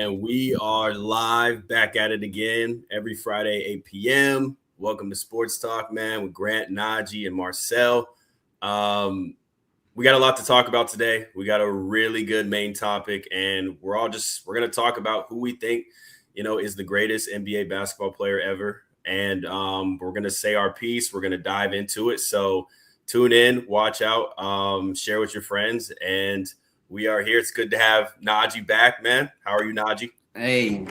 And we are live back at it again every Friday, 8 p.m. Welcome to Sports Talk, man, with Grant, Najee, and Marsell. We got a lot to talk about today. We got a really good main topic, and we're going to talk about who we think, is the greatest NBA basketball player ever. And we're going to say our piece. We're going to dive into it. So tune in, watch out, share with your friends, and we are here. It's good to have Najee back, man. How are you, Najee? Hey,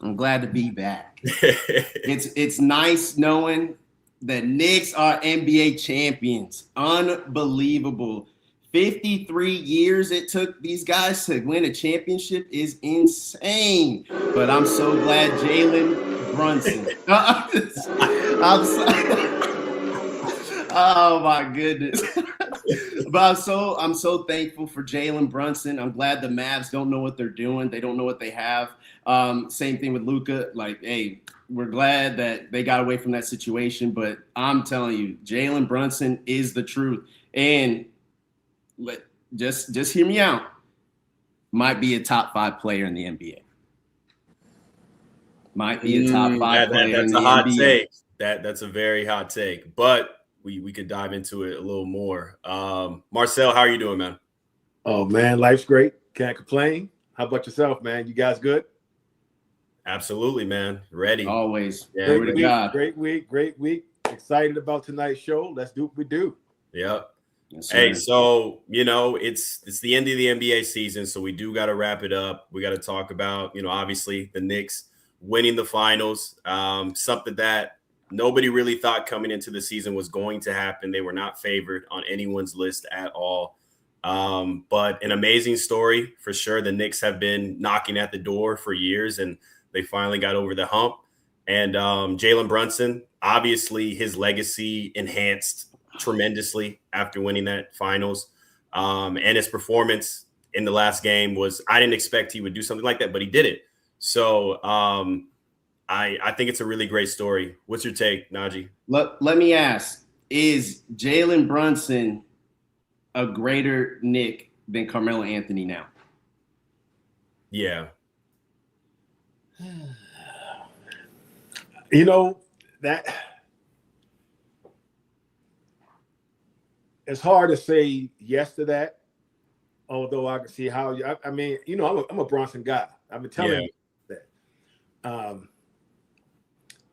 I'm glad to be back. It's nice knowing the Knicks are NBA champions. Unbelievable. 53 years it took these guys to win a championship is insane. But I'm so glad Jalen Brunson. Oh my goodness. But I'm so thankful for Jalen Brunson. I'm glad the Mavs don't know what they're doing. They don't know what they have. Same thing with Luka. Like, hey, we're glad that they got away from that situation. But I'm telling you, Jalen Brunson is the truth. And just hear me out. Might be a top 5 player in the NBA. Might be a top 5 player in the NBA. That's a hot take. That's a very hot take. But we could dive into it a little more. Marsell, how are you doing, man? Oh, man, life's great. Can't complain. How about yourself, man? You guys good? Absolutely, man. Ready. Always. Yeah, great week. Excited about tonight's show. Let's do what we do. Yep. Yes, hey, so, it's the end of the NBA season, so we do got to wrap it up. We got to talk about, obviously the Knicks winning the finals, something that nobody really thought coming into the season was going to happen. They were not favored on anyone's list at all. But an amazing story for sure. The Knicks have been knocking at the door for years, and they finally got over the hump. And Jalen Brunson, obviously his legacy enhanced tremendously after winning that finals. And his performance in the last game I didn't expect he would do something like that, but he did it. So I think it's a really great story. What's your take, Najee? Let me ask, is Jalen Brunson a greater Knick than Carmelo Anthony now? Yeah. That it's hard to say yes to that, although I can see how I'm a Brunson guy. I've been telling you that.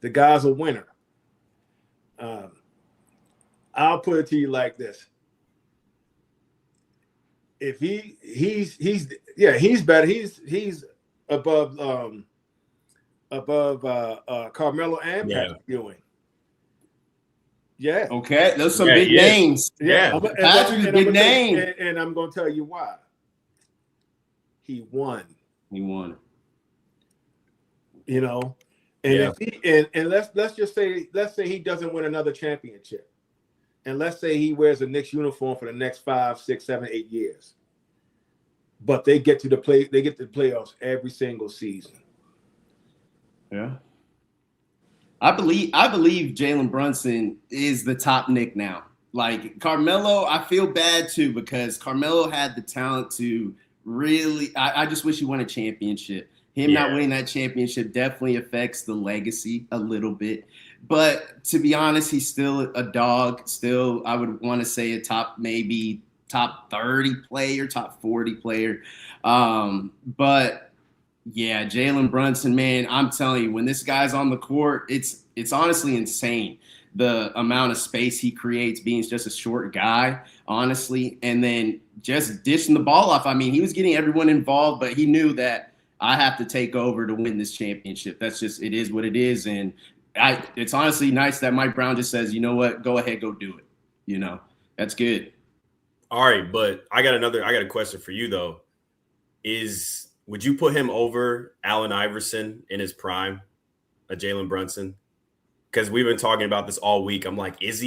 The guy's a winner. I'll put it to you like this. If he's better. He's above Carmelo and Patrick Ewing. Yeah. Okay, those are some big names. Yeah. Patrick's a big name. And I'm going to tell you why. He won. And if let's say he doesn't win another championship, and let's say he wears a Knicks uniform for the next 5, 6, 7, 8 years, but they get to the playoffs every single season. Yeah, I believe Jalen Brunson is the top Knick now. Like Carmelo, I feel bad too because Carmelo had the talent to really. I just wish he won a championship. Him not winning that championship definitely affects the legacy a little bit. But to be honest, he's still a dog. Still, I would want to say a top 30 player, top 40 player. But yeah, Jalen Brunson, man, I'm telling you, when this guy's on the court, it's honestly insane. The amount of space he creates being just a short guy, honestly. And then just dishing the ball off. I mean, he was getting everyone involved, but he knew that I have to take over to win this championship. That's just, it is what it is. And it's honestly nice that Mike Brown just says, you know what, go ahead, go do it. That's good. All right. But I got a question for you though. Would you put him over Allen Iverson in his prime, Jalen Brunson? Because we've been talking about this all week. I'm like, would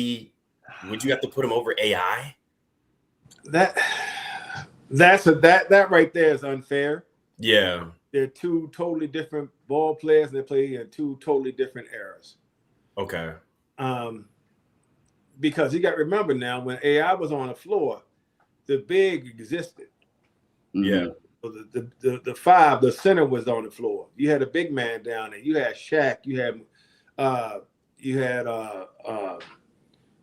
you have to put him over AI? That right there is unfair. Yeah. They're two totally different ball players. They play in two totally different eras. Okay. Because you got to remember now, when AI was on the floor, the big existed. Yeah. the five, the center was on the floor. You had a big man down there. You had Shaq. You had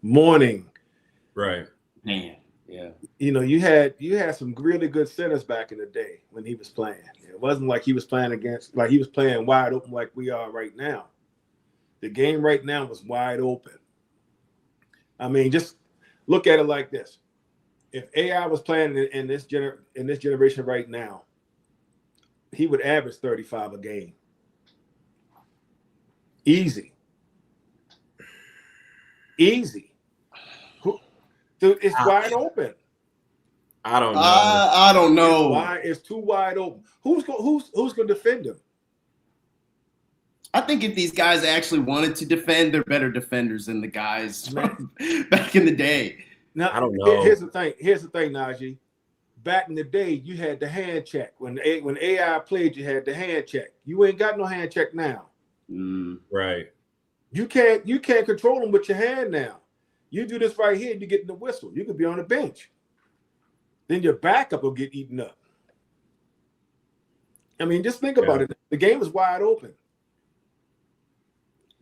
Morning. Right. Man. Yeah. You had some really good centers back in the day when he was playing. It wasn't like he was playing wide open like we are right now. The game right now was wide open. I mean, just look at it like this. If AI was playing in this generation right now, he would average 35 a game. Easy. Dude, it's wide open. I don't know. I don't know. It's too wide open. Who's going to defend him? I think if these guys actually wanted to defend, they're better defenders than the guys from back in the day. Now, I don't know. Here's the thing, Najee. Back in the day, you had the hand check. When AI played, you had the hand check. You ain't got no hand check now. Right. You can't control them with your hand now. You do this right here, you get the whistle. You could be on the bench. Then your backup will get eaten up. I mean, just think about it. The game is wide open.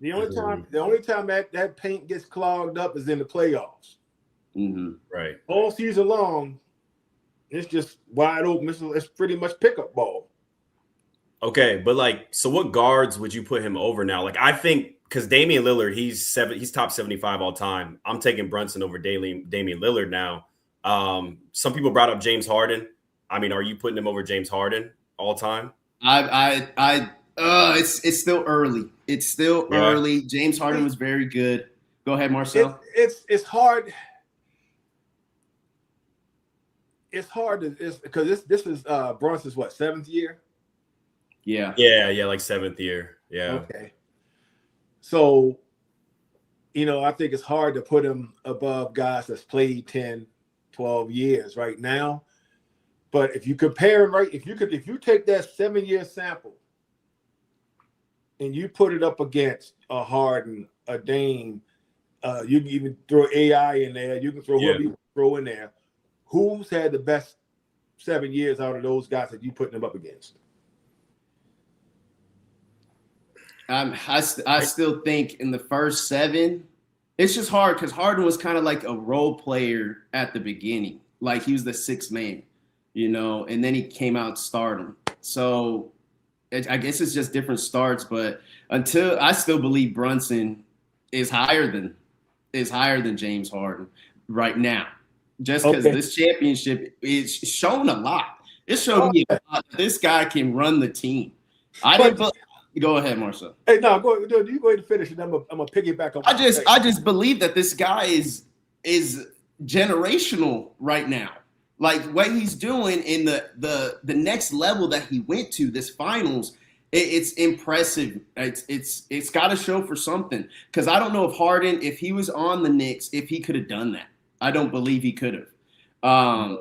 The only time that paint gets clogged up is in the playoffs. Right. All season long, it's just wide open. It's pretty much pickup ball. Okay, but so what guards would you put him over now? I think because Damian Lillard, he's top 75 all time. I'm taking Brunson over Damian Lillard now. Some people brought up James Harden. I mean, are you putting him over James Harden all time? It's still early. It's still early. James Harden was very good. Go ahead, Marsell. It's hard. It's hard because this is Brunson's what, 7th year? Yeah, like 7th year. Yeah. Okay. So, I think it's hard to put him above guys that's played 10, 12 years right now. But if you compare him, if you take that 7-year sample and you put it up against a Harden, a Dame, you can even throw AI in there. You can throw whoever you throw in there. Who's had the best 7 years out of those guys that you putting them up against? I still think in the first 7, it's just hard because Harden was kind of like a role player at the beginning. Like he was the 6th man, and then he came out stardom. So I guess it's just different starts. But until I still believe Brunson is higher than James Harden right now, just because this championship is shown a lot. It showed me a lot that this guy can run the team. Go ahead, Marsell. Hey, no, you go ahead and finish, and I'm gonna piggyback on. I just believe that this guy is generational right now. Like what he's doing in the next level that he went to, this finals, it's impressive. It's got to show for something. Because I don't know if Harden, if he was on the Knicks, if he could have done that. I don't believe he could have.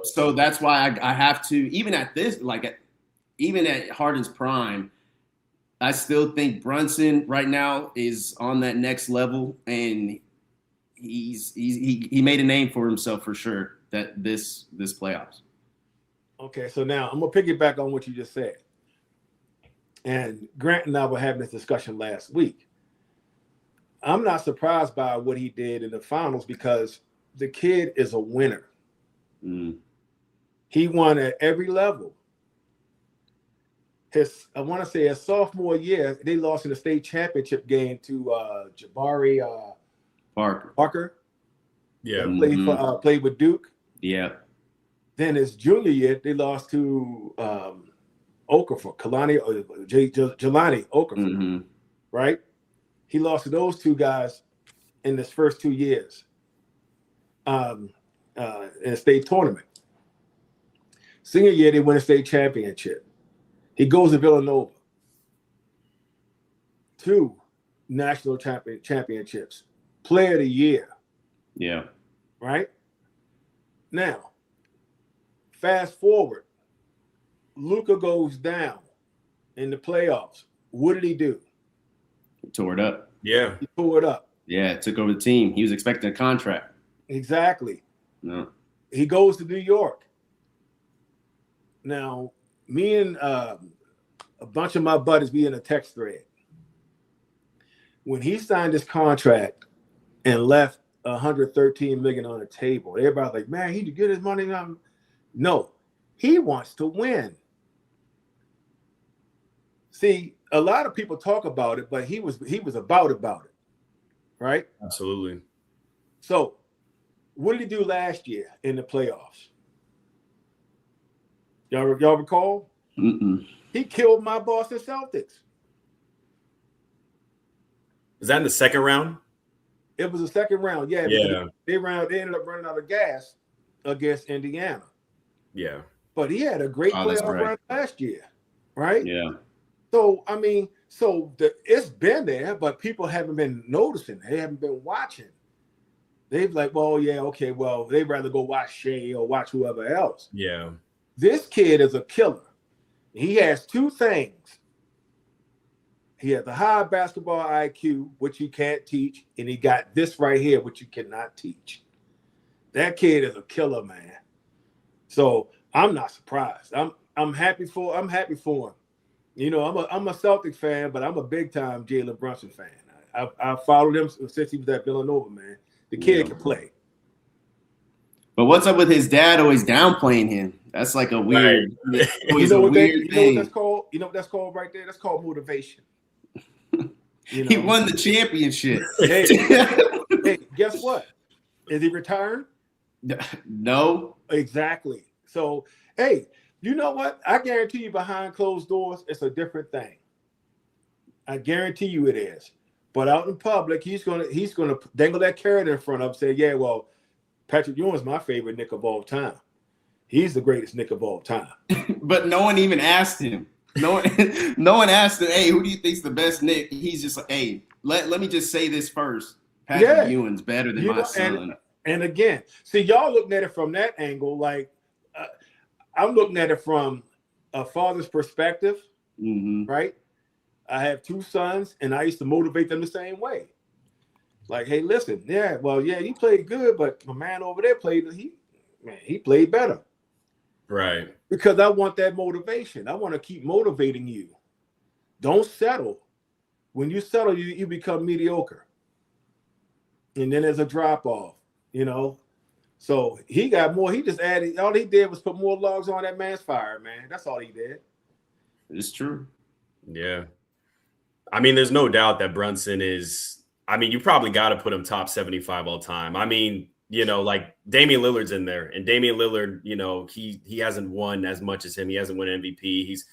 So that's why I have to, even at Harden's prime, I still think Brunson right now is on that next level, and he made a name for himself for sure that this playoffs. Okay, so now I'm gonna piggyback on what you just said. And Grant and I were having this discussion last week. I'm not surprised by what he did in the finals because the kid is a winner. He won at every level. I want to say his sophomore year, they lost in the state championship game to Jabari Parker. Yeah. Played with Duke. Yeah. Then his junior year, they lost to Okafor, Jelani Okafor, right? He lost to those two guys in his first 2 years in a state tournament. Senior year, they win a state championship. He goes to Villanova. 2 national championships. Player of the year. Yeah. Right? Now, fast forward. Luka goes down in the playoffs. What did he do? He tore it up. Yeah. He tore it up. Yeah, took over the team. He was expecting a contract. Exactly. No. He goes to New York. Now, me and a bunch of my buddies be in a text thread. When he signed his contract and left $113 million on the table, everybody's like, man, he did get his money. No, he wants to win. See, a lot of people talk about it, but he was about it, right? Absolutely. So, what did he do last year in the playoffs? Y'all recall? Mm-mm. He killed my Boston Celtics. Is that in the second round? It was the second round, yeah. Yeah. They ended up running out of gas against Indiana. Yeah. But he had a great playoff run last year, right? Yeah. So I mean, it's been there, but people haven't been noticing. They haven't been watching. They've like, well, yeah, okay, well, they'd rather go watch Shea or watch whoever else. Yeah. This kid is a killer. He has two things. He has a high basketball IQ, which you can't teach, and he got this right here, which you cannot teach. That kid is a killer, man. So I'm not surprised. I'm happy for him. You know, I'm a Celtics fan, but I'm a big time Jalen Brunson fan. I followed him since he was at Villanova, man. The kid can play. But what's up with his dad always downplaying him? That's like a weird, right. You know what that's called? You know what that's called right there? That's called motivation. You know? He won the championship. Hey, guess what? Is he retired? No. Exactly. So, hey, you know what? I guarantee you behind closed doors, it's a different thing. I guarantee you it is. But out in public, he's gonna dangle that carrot in front of him and say, yeah, well, Patrick Ewing's my favorite Knick of all time. He's the greatest Knick of all time. But no one even asked him. No one asked him, hey, who do you think's the best Knick? He's just like, hey, let me just say this first. Patrick Ewing's better than my son. And again, see, y'all looking at it from that angle, like I'm looking at it from a father's perspective, right? I have two sons, and I used to motivate them the same way. Like, hey, listen, he played good, but my man over there he played better. Right. Because I want that motivation. I want to keep motivating you. Don't settle. When you settle, you become mediocre. And then there's a drop-off, you know. So he got more. He just added, all he did was put more logs on that man's fire, man. That's all he did. It's true. Yeah. I mean, there's no doubt that Brunson is, I mean, you probably got to put him top 75 all time. I mean, you know, like Damian Lillard's in there, and Damian Lillard, you know, he hasn't won as much as him. He hasn't won MVP. He's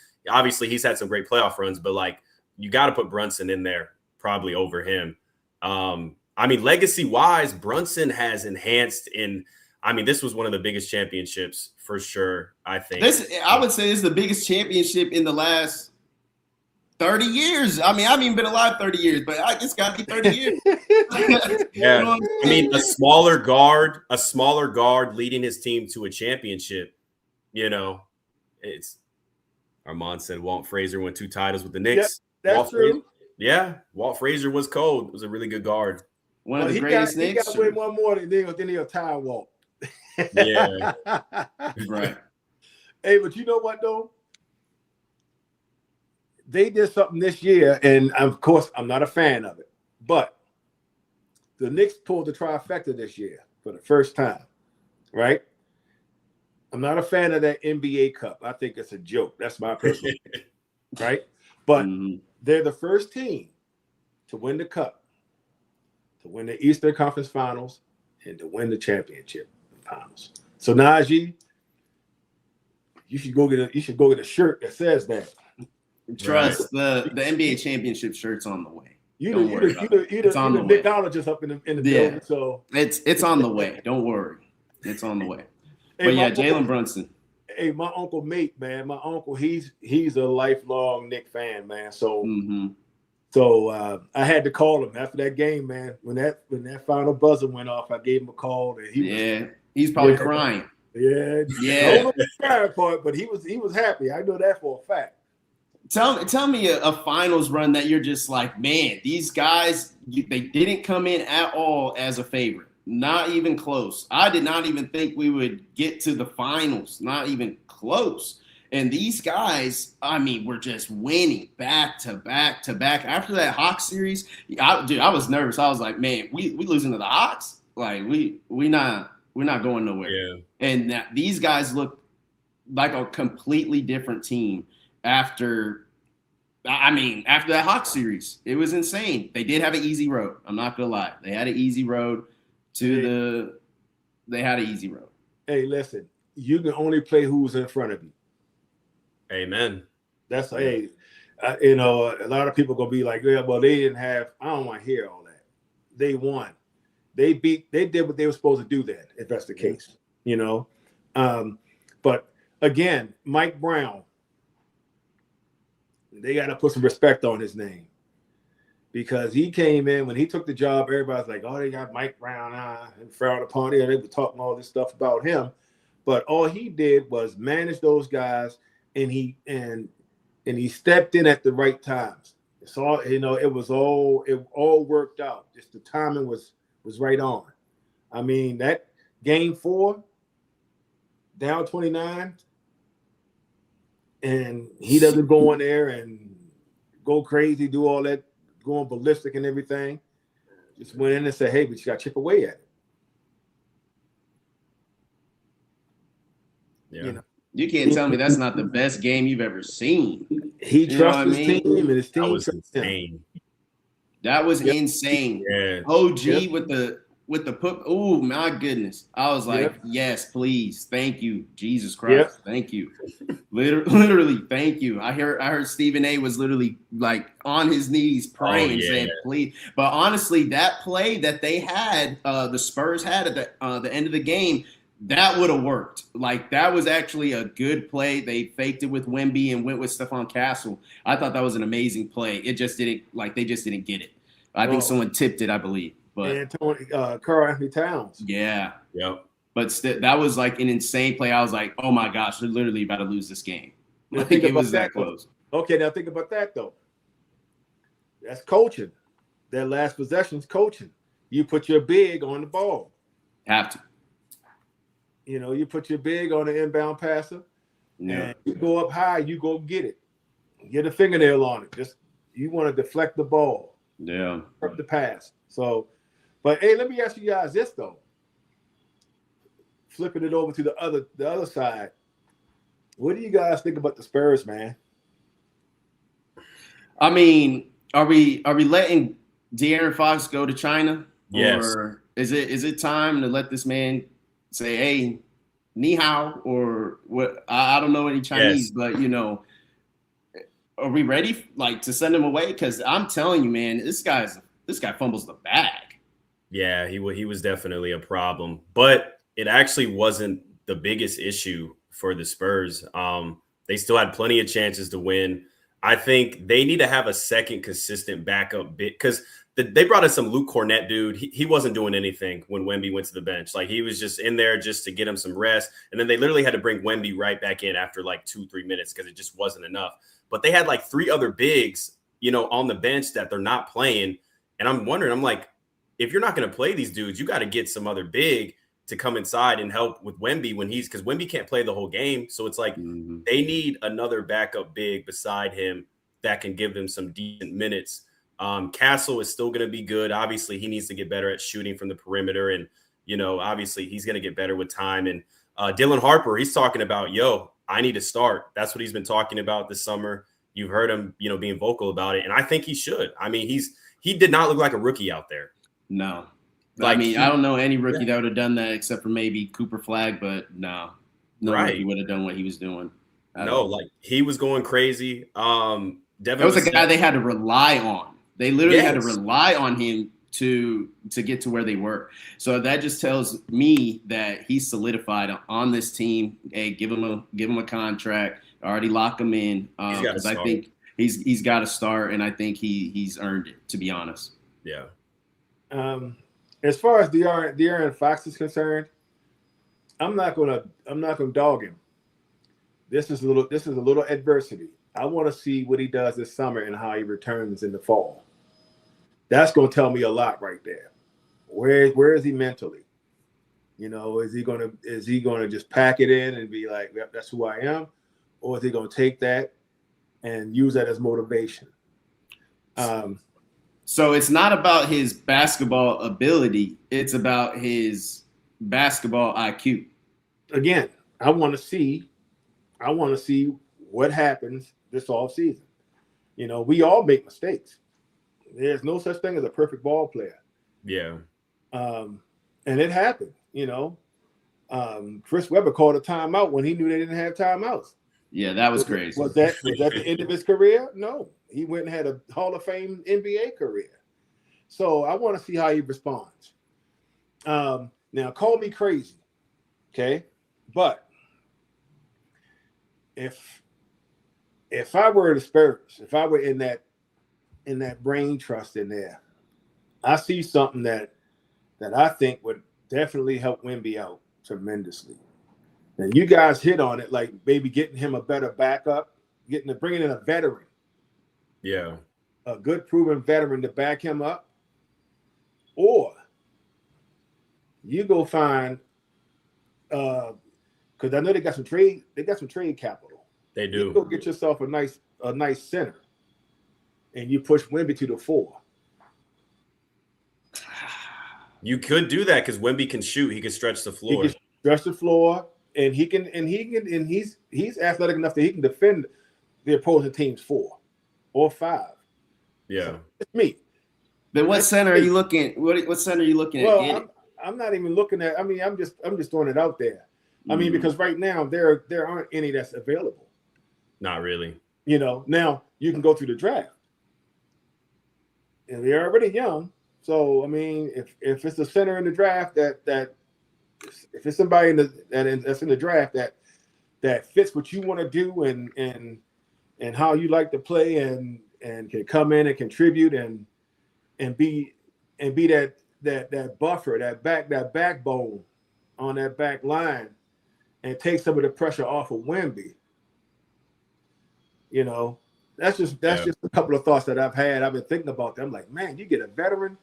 had some great playoff runs, but like you got to put Brunson in there probably over him. I mean, legacy wise, Brunson has enhanced this was one of the biggest championships for sure. I think I would say this is the biggest championship in the last 30 years. I mean, I haven't even been alive 30 years, but it's got to be 30 years. Yeah. You know I mean, a smaller guard leading his team to a championship, you know, Armand said Walt Frazier won 2 titles with the Knicks. Yep, that's true. Walt Frazier was cold. It was a really good guard. One of the greatest Knicks. He got to win one more, and then he'll tie Walt. Yeah. Right. Hey, but you know what, though? They did something this year, and of course, I'm not a fan of it. But the Knicks pulled the trifecta this year for the first time, right? I'm not a fan of that NBA Cup. I think it's a joke. That's my personal opinion, right? But they're the first team to win the Cup, to win the Eastern Conference Finals, and to win the championship finals. So Najee, you should go get a shirt that says that. Trust the NBA championship shirt's on the way. You the mixologist up in the building, so it's on the way. Don't worry, it's on the way. But yeah, Jalen Brunson. Hey, my uncle Mate, man, my uncle, he's a lifelong Knick fan, man. So I had to call him after that game, man. When that final buzzer went off, I gave him a call, and he's probably crying. Yeah. I don't know the crying part, but he was happy. I know that for a fact. Tell me a finals run that you're just like, man, these guys, they didn't come in at all as a favorite. Not even close. I did not even think we would get to the finals. Not even close. And these guys, I mean, were just winning back to back to back. After that Hawks series, I was nervous. I was like, man, we losing to the Hawks? Like we're not going nowhere. Yeah. And these guys look like a completely different team after that Hawks series. It was insane. They did have an easy road. I'm not gonna lie. They had an easy road they had an easy road. Hey, listen, you can only play who's in front of you. Amen. That's a lot of people gonna be like, yeah, well, they didn't have. I don't want to hear all that. They won. They did what they were supposed to do. Then, if that's the case, But again, Mike Brown, they got to put some respect on his name because he came in when he took the job. Everybody's like, oh, they got Mike Brown and frowned upon it. And they were talking all this stuff about him, but all he did was manage those guys. And he stepped in at the right times. It's all it all worked out. Just the timing was right on. I mean, that game 4, down 29, and he doesn't go in there and go crazy, do all that, going ballistic and everything. Just went in and said, hey, we just got to chip away at it. Yeah. You can't tell me that's not the best game you've ever seen. He trusts his team, and his team trusts him. That was insane. Yeah. OG with the put. Oh my goodness! I was like, yes, please, thank you, Jesus Christ, thank you, literally, thank you. I heard Stephen A. was literally like on his knees praying, saying, please. But honestly, that play that they had, the Spurs had at the end of the game. That would have worked. Like, that was actually a good play. They faked it with Wemby and went with Stephon Castle. I thought that was an amazing play. It just didn't, they just didn't get it. I think someone tipped it, I believe. But and Karl Anthony Towns. Yeah. Yep. But that was like an insane play. I was like, oh my gosh, they're literally about to lose this game. Like, it was that close. Okay, now think about that, though. That's coaching. That last possession's coaching. You put your big on the ball. Have to. You put your big on the inbound passer, and you go up high, you go get it. Get a fingernail on it. Just you want to deflect the ball. Yeah. Up the pass. So, but hey, let me ask you guys this though. Flipping it over to the other side. What do you guys think about the Spurs, man? I mean, are we letting De'Aaron Fox go to China? Yes. Or is it time to let this man say, hey, ni hao, or what? I don't know any Chinese, but are we ready to send him away? Because I'm telling you, man, this guy fumbles the bag. Yeah, he was definitely a problem, but it actually wasn't the biggest issue for the Spurs. They still had plenty of chances to win. I think they need to have a second consistent backup bit because they brought in some Luke Cornett dude. He wasn't doing anything when Wemby went to the bench. Like, he was just in there just to get him some rest. And then they literally had to bring Wemby right back in after 2-3 minutes because it just wasn't enough. But they had 3 other bigs, on the bench that they're not playing. And I'm wondering, I'm like, if you're not going to play these dudes, you got to get some other big to come inside and help with Wemby because Wemby can't play the whole game. So it's like they need another backup big beside him that can give them some decent minutes. Castle is still going to be good. Obviously, he needs to get better at shooting from the perimeter. And, obviously he's going to get better with time. And Dylan Harper, he's talking about, I need to start. That's what he's been talking about this summer. You've heard him, being vocal about it. And I think he should. I mean, he did not look like a rookie out there. No. I don't know any rookie that would have done that except for maybe Cooper Flagg, but no rookie would have done what he was doing. He was going crazy. Devin that was a guy they had to rely on. They literally had to rely on him to get to where they were. So that just tells me that he's solidified on this team. Hey, give him a contract. Already lock him in. Because I think he's got to start, and I think he's earned it, to be honest. Yeah. As far as De'Aaron Fox is concerned, I'm not gonna dog him. This is a little adversity. I want to see what he does this summer and how he returns in the fall. That's going to tell me a lot right there. Where is he mentally? Is he going to just pack it in and be like, yep, that's who I am? or is he going to take that and use that as motivation? So it's not about his basketball ability. It's about his basketball IQ. Again, I want to see what happens this offseason. You know, we all make mistakes. There's no such thing as a perfect ball player. Yeah. And it happened, you know. Chris Webber called a timeout when he knew they didn't have timeouts. Yeah, that was crazy. Was that the end of his career? No. He went and had a Hall of Fame NBA career. So I want to see how he responds. Now, call me crazy, okay? But if I were the Spurs, if I were in that brain trust in there, I see something that I think would definitely help Wemby out tremendously. And you guys hit on it, like maybe getting him a better backup, bringing in a veteran. Yeah. A good proven veteran to back him up. Or you go find because I know they got some trade capital. They do. You go get yourself a nice center and you push Wemby to the 4. You could do that because Wemby can shoot. He can stretch the floor. He can stretch the floor, and he's athletic enough that he can defend the opposing team's 4 or 5. Yeah, so it's me. Then what center are you looking? What center are you looking at? Well, I'm not even looking at. I mean, I'm just throwing it out there. I mean, because right now there aren't any that's available. Not really. You know, now you can go through the draft, and they're already young. So I mean, if it's a center in the draft that if it's somebody that's in the draft that fits what you want to do and how you like to play and can come in and contribute and be that buffer, that backbone on that back line and take some of the pressure off of Wemby. You know, that's just a couple of thoughts that I've had. I've been thinking about them. Like, man, you get a veteran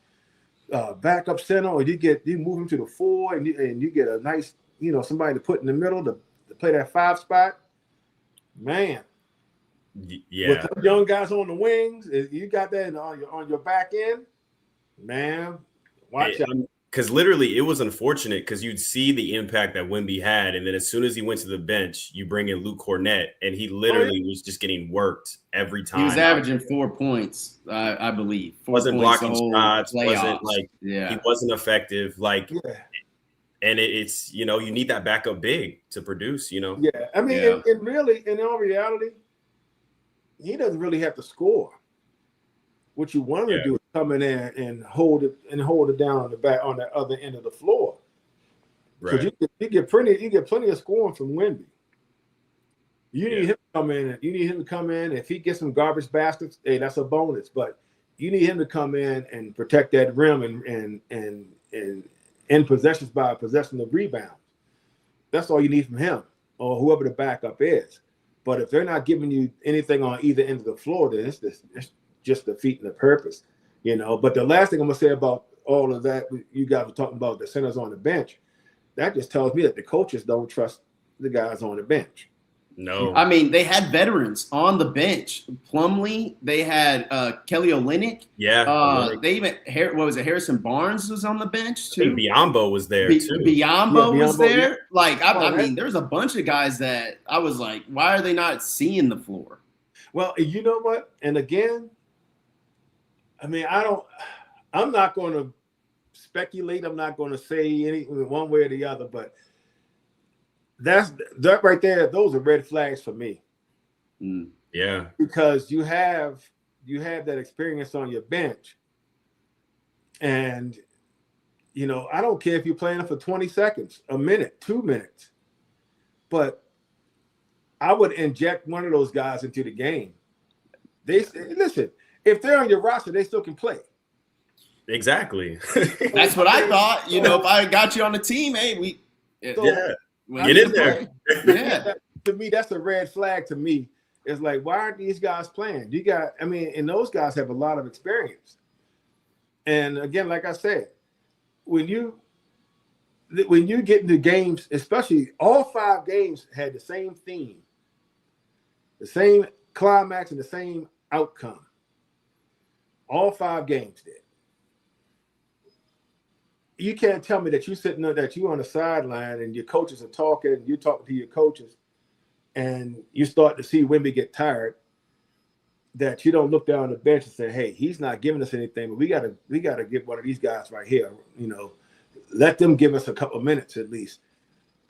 backup center, or you move him to the 4, and you get a nice, you know, somebody to put in the middle to play that 5 spot. Man, yeah, with the young guys on the wings, you got that on your back end, man. Watch out. Because literally, it was unfortunate because you'd see the impact that Wemby had, and then as soon as he went to the bench, you bring in Luke Cornett, and he literally was just getting worked every time. He was averaging 4 points, I believe. 4 wasn't points blocking shots, playoffs. He wasn't effective. And it's, you know, you need that backup big to produce, you know. Yeah, I mean, and really, in all reality, he doesn't really have to score. What you want him to do is come in there and hold it down on the other end of the floor. Right. You get plenty of scoring from Wemby. You need him to come in. If he gets some garbage baskets, hey, that's a bonus. But you need him to come in and protect that rim and end possessions by possessing the rebounds. That's all you need from him or whoever the backup is. But if they're not giving you anything on either end of the floor, then it's just defeating the purpose, you know. But the last thing I'm gonna say about all of that, you guys were talking about the centers on the bench. That just tells me that the coaches don't trust the guys on the bench. No, I mean, they had veterans on the bench. Plumlee, they had Kelly Olynyk. Yeah, they even Harrison Barnes was on the bench too. Biyombo was there too. Biyombo was there. Yeah. Like I mean, there's a bunch of guys that I was like, why are they not seeing the floor? Well, you know what? And again, I mean, I'm not going to speculate. I'm not going to say anything one way or the other, but that right there. Those are red flags for me. Yeah, because you have that experience on your bench, and you know, I don't care if you're playing for 20 seconds, a minute, 2 minutes, but I would inject one of those guys into the game. Listen. If they're on your roster, they still can play. Exactly. That's what I thought. You know, if I got you on the team, hey, get in there. Yeah. To me, that's a red flag. To me, it's like, why aren't these guys playing? And those guys have a lot of experience. And again, like I said, when you get into games, especially all 5 games had the same theme. The same climax and the same outcome. All 5 games did. You can't tell me that you're sitting there, that you're on the sideline and your coaches are talking, and you're talking to your coaches, and you start to see Wemby get tired, that you don't look down on the bench and say, hey, he's not giving us anything, but we gotta get one of these guys right here. Let them give us a couple of minutes at least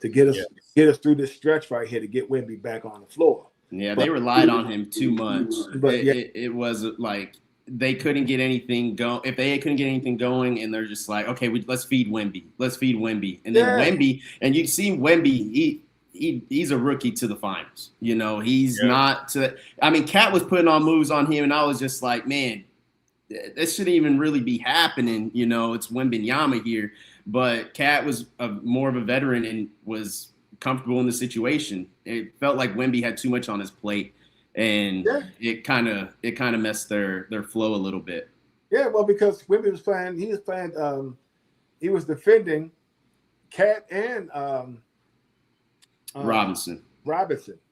to get us through this stretch right here to get Wemby back on the floor. Yeah, they relied on him too much. But it was like they couldn't get anything going. If they couldn't get anything going, and they're just like, okay, let's feed Wemby. Let's feed Wemby. And then Wemby, and you see Wemby, he's a rookie to the finals. He's not to – I mean, Cat was putting on moves on him, and I was just like, man, this shouldn't even really be happening. It's Wembanyama here. But Cat was more of a veteran and was comfortable in the situation. It felt like Wemby had too much on his plate, and it kind of messed their flow a little bit. Yeah, well, because Wemby was playing, he was defending Cat and Robinson.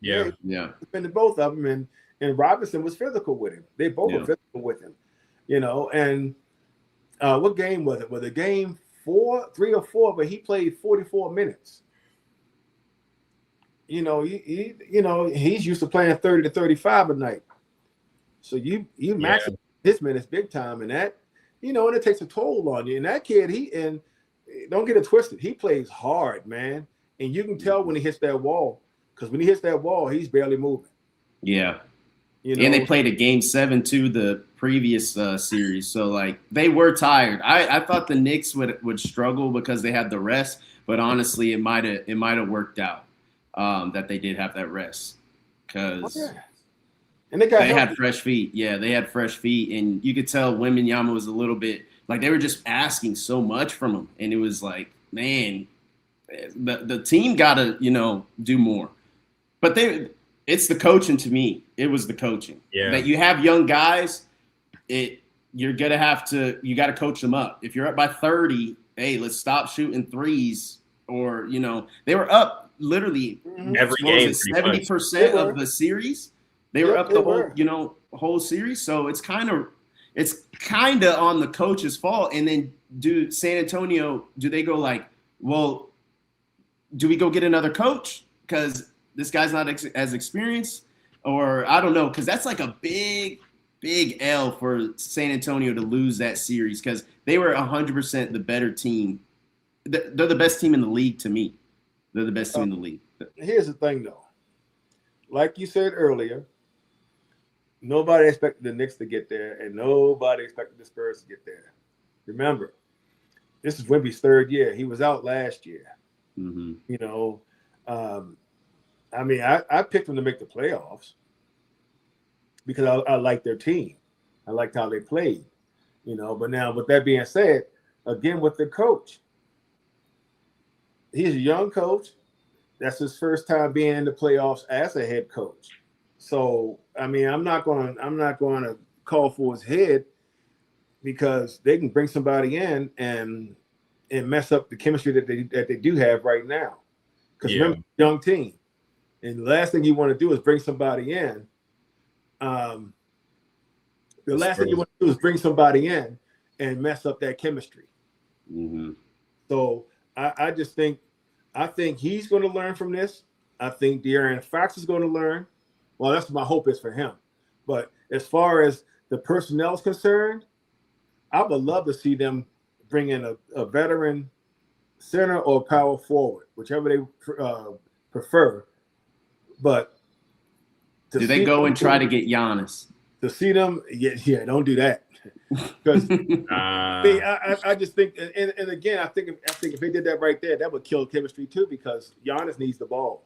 Yeah. Defended both of them, and Robinson was physical with him. They both were physical with him, And what game was it? Was it game 3 or 4? But he played 44 minutes. He's used to playing 30 to 35 a night. So you max his minutes big time, and that and it takes a toll on you. And that kid, and don't get it twisted, he plays hard, man. And you can tell when he hits that wall, because when he hits that wall, he's barely moving. Yeah. And they played a game 7 to the previous series. So, like, they were tired. I thought the Knicks would struggle because they had the rest. But honestly, it might have worked out that they did have that rest. Because and they had fresh feet. Yeah, they had fresh feet. And you could tell Wembanyama was a little bit – like, they were just asking so much from him. And it was like, man, the team got to, do more. But it's the coaching to me. It was the coaching. Yeah. That you have young guys, you got to coach them up. If you're up by 30, hey, let's stop shooting threes. Or, they were up literally every game 70% of the series. They were up the whole, whole series. So it's kind of on the coach's fault. And then do San Antonio, do they go like, well, do we go get another coach? Because this guy's not as experienced, or I don't know, because that's like a big, big L for San Antonio to lose that series, because they were 100% the better team. They're the best team in the league to me. They're the best team in the league. Here's the thing, though. Like you said earlier, nobody expected the Knicks to get there, and nobody expected the Spurs to get there. Remember, this is Wemby's 3rd year. He was out last year. Mm-hmm. I mean, I picked them to make the playoffs because I like their team. I liked how they played, But now, with that being said, again, with the coach, he's a young coach. That's his first time being in the playoffs as a head coach. So, I mean, I'm not going to call for his head, because they can bring somebody in and mess up the chemistry that they do have right now. Because remember, young team. And the last thing you want to do is bring somebody in. The last thing you want to do is bring somebody in and mess up that chemistry. Mm-hmm. So I think he's going to learn from this. I think De'Aaron Fox is going to learn. Well, that's what my hope is for him. But as far as the personnel is concerned, I would love to see them bring in a veteran center or power forward, whichever they prefer. But do they go and try to get Giannis? To see them, yeah, don't do that. Because I just think, and again, I think if they did that right there, that would kill chemistry too, because Giannis needs the ball.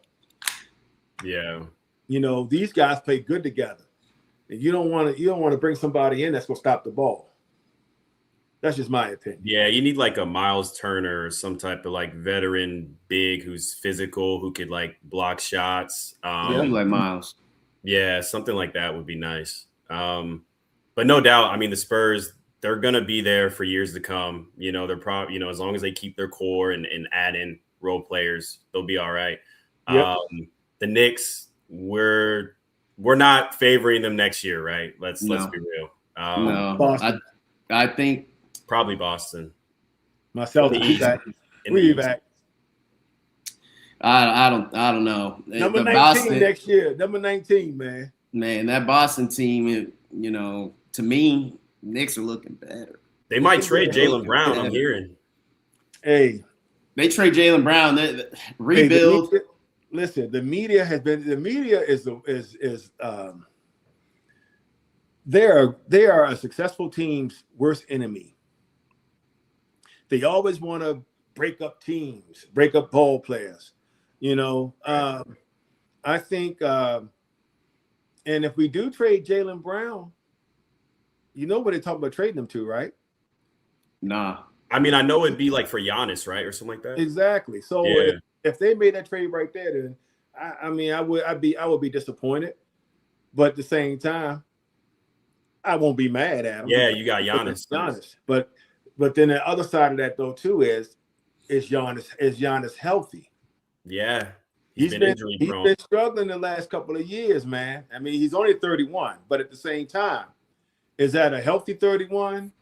Yeah, these guys play good together, and you don't want to bring somebody in that's going to stop the ball. That's just my opinion. Yeah, you need like a Miles Turner or some type of like veteran big who's physical, who could like block shots. Like Miles. Yeah, something like that would be nice. But no doubt, I mean, the Spurs, they're going to be there for years to come. They're probably, as long as they keep their core and add in role players, they'll be all right. Yep. The Knicks, we're we're not favoring them next year, right? Let's be real. No, Boston. I think probably Boston. Myself, we back. I don't know. Number 19 next year. Number 19, man. Man, that Boston team, to me, Knicks are looking better. They might trade Jaylen Brown, I'm hearing. Hey. They trade Jaylen Brown. They rebuild. Hey, listen, the media is they are a successful team's worst enemy. They always want to break up teams, break up ball players. I think, and if we do trade Jaylen Brown, you know what they're talking about trading him to, right? Nah. I mean, I know it'd be like for Giannis, right, or something like that. Exactly. So if they made that trade right there, then I would be disappointed, but at the same time, I won't be mad at him. Yeah, you got Giannis. But then the other side of that though too is Giannis healthy? Yeah. He's been struggling the last couple of years, man. I mean, he's only 31, but at the same time, is that a healthy 31?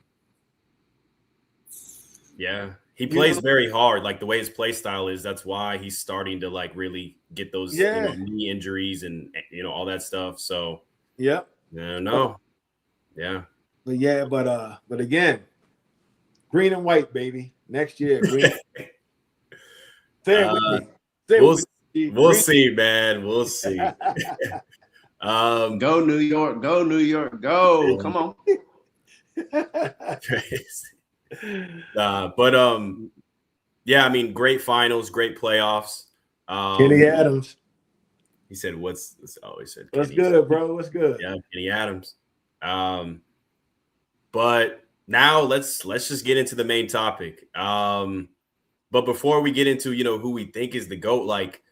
Yeah. He plays very hard, like the way his play style is. That's why he's starting to like really get those knee injuries and all that stuff. So yeah. No. Yeah. But again, green and white, baby. Next year, green. We'll see, man. We'll see. Go New York. Go New York. Go. Come on. Yeah, I mean, great finals, great playoffs. Kenny Adams. He said, he said, what's good, bro? What's good? Yeah, Kenny Adams. But now let's just get into the main topic. But before we get into, who we think is the GOAT, like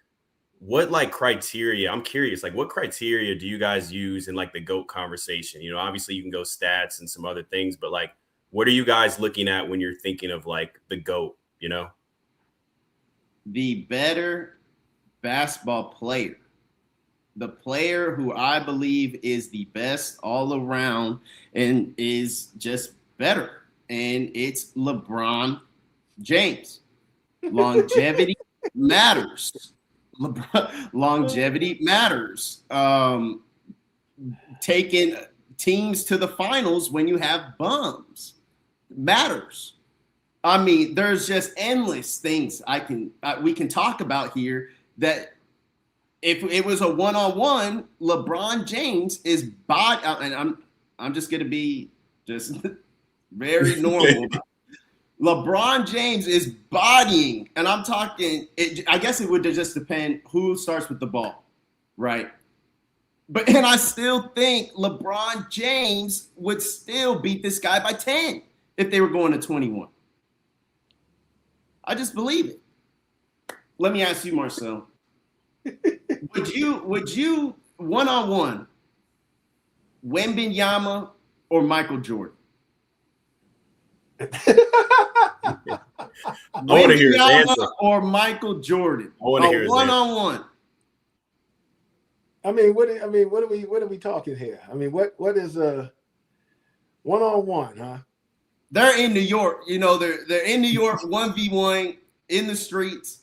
what criteria, I'm curious, like what criteria do you guys use in like the GOAT conversation? Obviously you can go stats and some other things, but like, what are you guys looking at when you're thinking of like the GOAT, The better basketball player, the player who I believe is the best all around and is just better. And it's LeBron James. Longevity matters. Longevity matters. Taking teams to the finals when you have bums matters. I mean, there's just endless things we can talk about here that if it was a one-on-one, LeBron James is and I'm just going to be just very normal. LeBron James is bodying, and I'm talking, I guess it would just depend who starts with the ball, right? And I still think LeBron James would still beat this guy by 10 if they were going to 21. I just believe it. Let me ask you, Marsell. Would you one-on-one Wembanyama or Michael Jordan? I want to hear his answer. Or Michael Jordan. I want to hear his one-on-one. I mean, what are we talking here? I mean, what is a one-on-one, huh? They're in New York. They're in New York 1v1 in the streets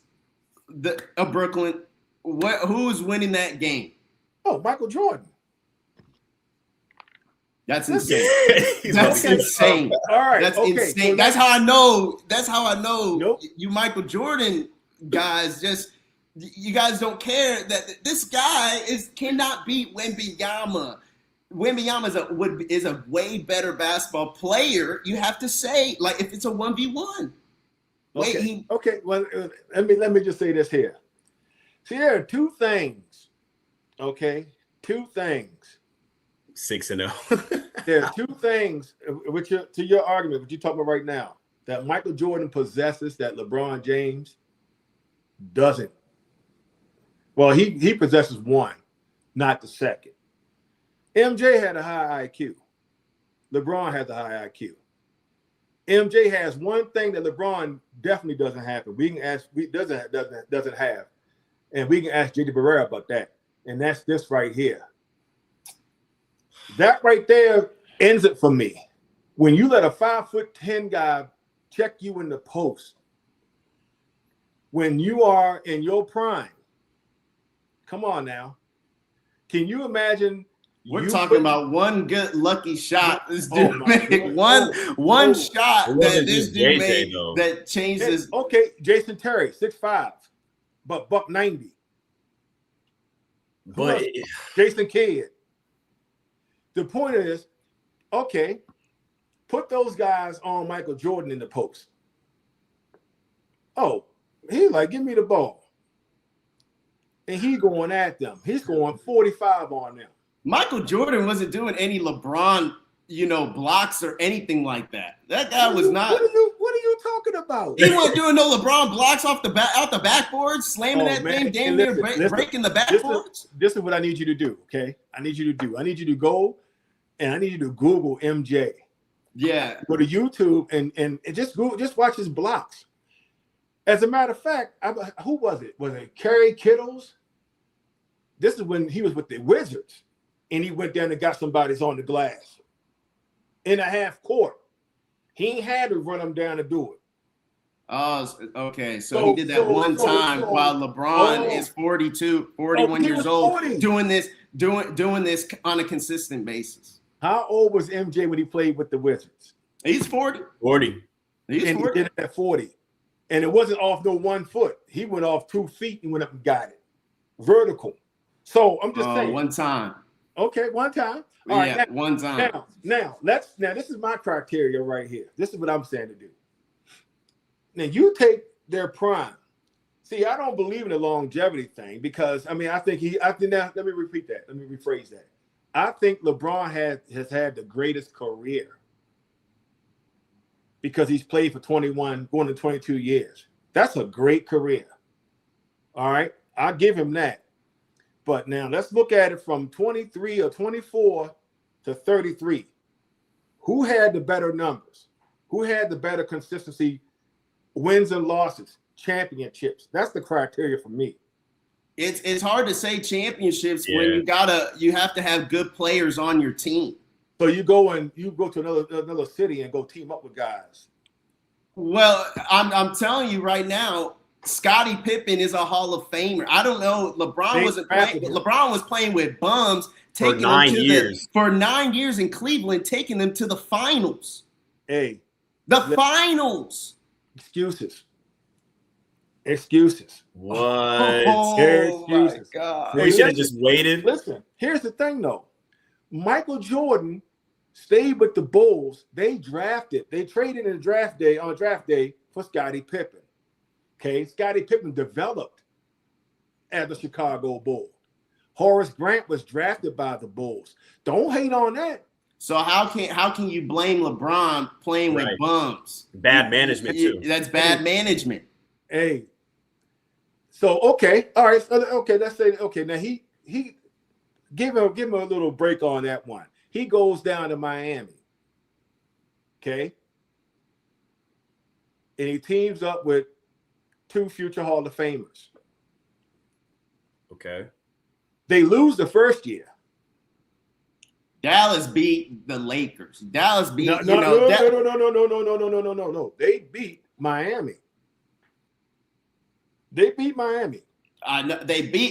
of Brooklyn. Who is winning that game? Oh, Michael Jordan. That's insane. That's insane. All right. That's insane. So that's how I know. That's how I know. Nope. You Michael Jordan guys you guys don't care that this guy cannot beat Wembanyama. Wembanyama is a way better basketball player. You have to say, like, if it's a 1v1. Okay. Well, let me just say this here. See, there are two things. Okay, two things. 6-0. There are two things to your argument, what you're talking about right now, that Michael Jordan possesses that LeBron James doesn't. Well, he possesses one, not the second. MJ had a high IQ. LeBron has a high IQ. MJ has one thing that LeBron definitely doesn't have. Doesn't have, and we can ask JD Barrera about that. And that's this right here. That right there ends it for me. When you let a 5'10" guy check you in the post, when you are in your prime, come on now. Can you imagine? We're talking about one good lucky shot. This dude made one shot that this dude made that changed his. Okay, Jason Terry, 6'5", but $190. But Jason Kidd. The point is, okay, put those guys on Michael Jordan in the post. Oh, he's like, give me the ball. And he going at them. He's going 45 on them. Michael Jordan wasn't doing any LeBron, blocks or anything like that. That guy was not. What are you talking about? He wasn't doing no LeBron blocks out the backboard, slamming thing, damn near breaking the backboards. This is what I need you to do, okay? I need you to go and I need you to Google MJ. Yeah. Go to YouTube and just watch his blocks. As a matter of fact, who was it? Was it Kerry Kittles? This is when he was with the Wizards, and he went down and got somebody's on the glass in a half court. He ain't had to run them down to do it. Oh, okay. So he did that one time while LeBron is 41 years old, 40. doing this on a consistent basis. How old was MJ when he played with the Wizards? He's 40. 40. He's 40. He did it at 40. And it wasn't off no 1 foot. He went off 2 feet and went up and got it. Vertical. So I'm just saying. One time. Okay, one time. All right, now, one time. Now this is my criteria right here. This is what I'm saying to do. Now you take their prime. See, I don't believe in the longevity thing because let me repeat that. Let me rephrase that. I think LeBron has had the greatest career because he's played for 21, going to 22 years. That's a great career. All right. I'll give him that. But now let's look at it from 23 or 24 to 33. Who had the better numbers? Who had the better consistency, wins and losses, championships? That's the criteria for me. It's hard to say championships when you have to have good players on your team. So you go to another city and go team up with guys. Well, I'm telling you right now, Scottie Pippen is a Hall of Famer. I don't know. LeBron wasn't playing. LeBron was playing with bums, taking them for 9 years in Cleveland, taking them to the finals. Finals. Excuses. What? Oh my God! We should have just waited. Listen, here's the thing, though. Michael Jordan stayed with the Bulls. They traded in draft day for Scottie Pippen. Okay, Scottie Pippen developed as a Chicago Bull. Horace Grant was drafted by the Bulls. Don't hate on that. So how can you blame LeBron playing with bums? Bad management too. That's bad management. Hey. So okay, all right. Okay, let's say Now he give him a little break on that one. He goes down to Miami. Okay, and he teams up with 2 future Hall of Famers. Okay. They lose the first year. Dallas beat the Lakers. Dallas beat no. They beat Miami. They beat,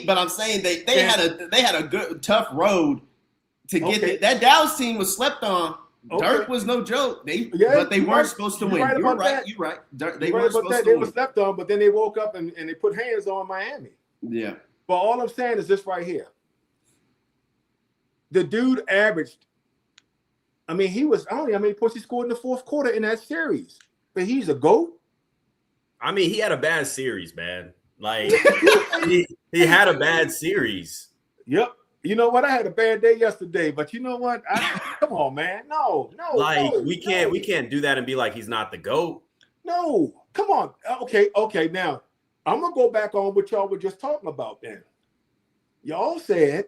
but I'm saying they had a good tough road to get that Dallas team was slept on. Okay. Dirk was no joke. But they weren't supposed to win. You're right. They weren't supposed to win. They were slept on, but then they woke up and they put hands on Miami. Yeah. But all I'm saying is this right here. The dude averaged. I don't know how many points he scored in the fourth quarter in that series. But he's a GOAT. I mean, he had a bad series, man. Like he had a bad series. Yep. You know what? I had a bad day yesterday, but you know what? Come on, man. No. We can't do that and be like he's not the GOAT. No, come on. Okay. Now I'm gonna go back on what y'all were just talking about. Then y'all said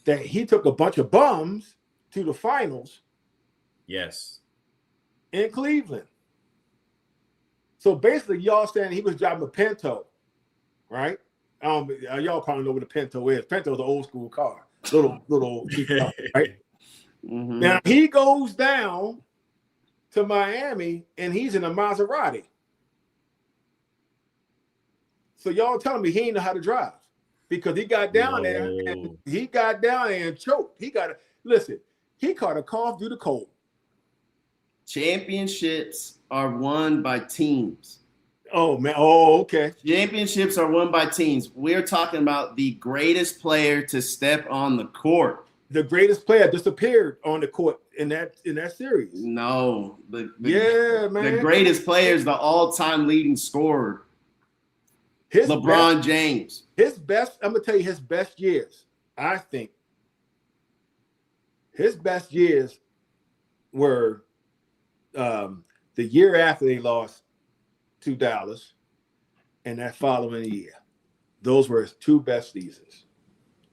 that he took a bunch of bums to the finals. Yes. In Cleveland. So basically, y'all saying he was driving a Pinto, right? Y'all probably know what a Pinto is. Pinto's an old school car. little right? Mm-hmm. Now he goes down to Miami and he's in a Maserati. So y'all telling me he ain't know how to drive because he got down there and choked. He got to listen. He caught a cough due to cold. Championships are won by teams. Oh man. Oh, okay. Championships are won by teams. We're talking about the greatest player to step on the court. The greatest player disappeared on the court in that series. No, man. The greatest player is the all-time leading scorer. LeBron James. His best, I'm gonna tell you his best years. I think his best years were the year after they lost to Dallas and that following year. Those were his two best seasons,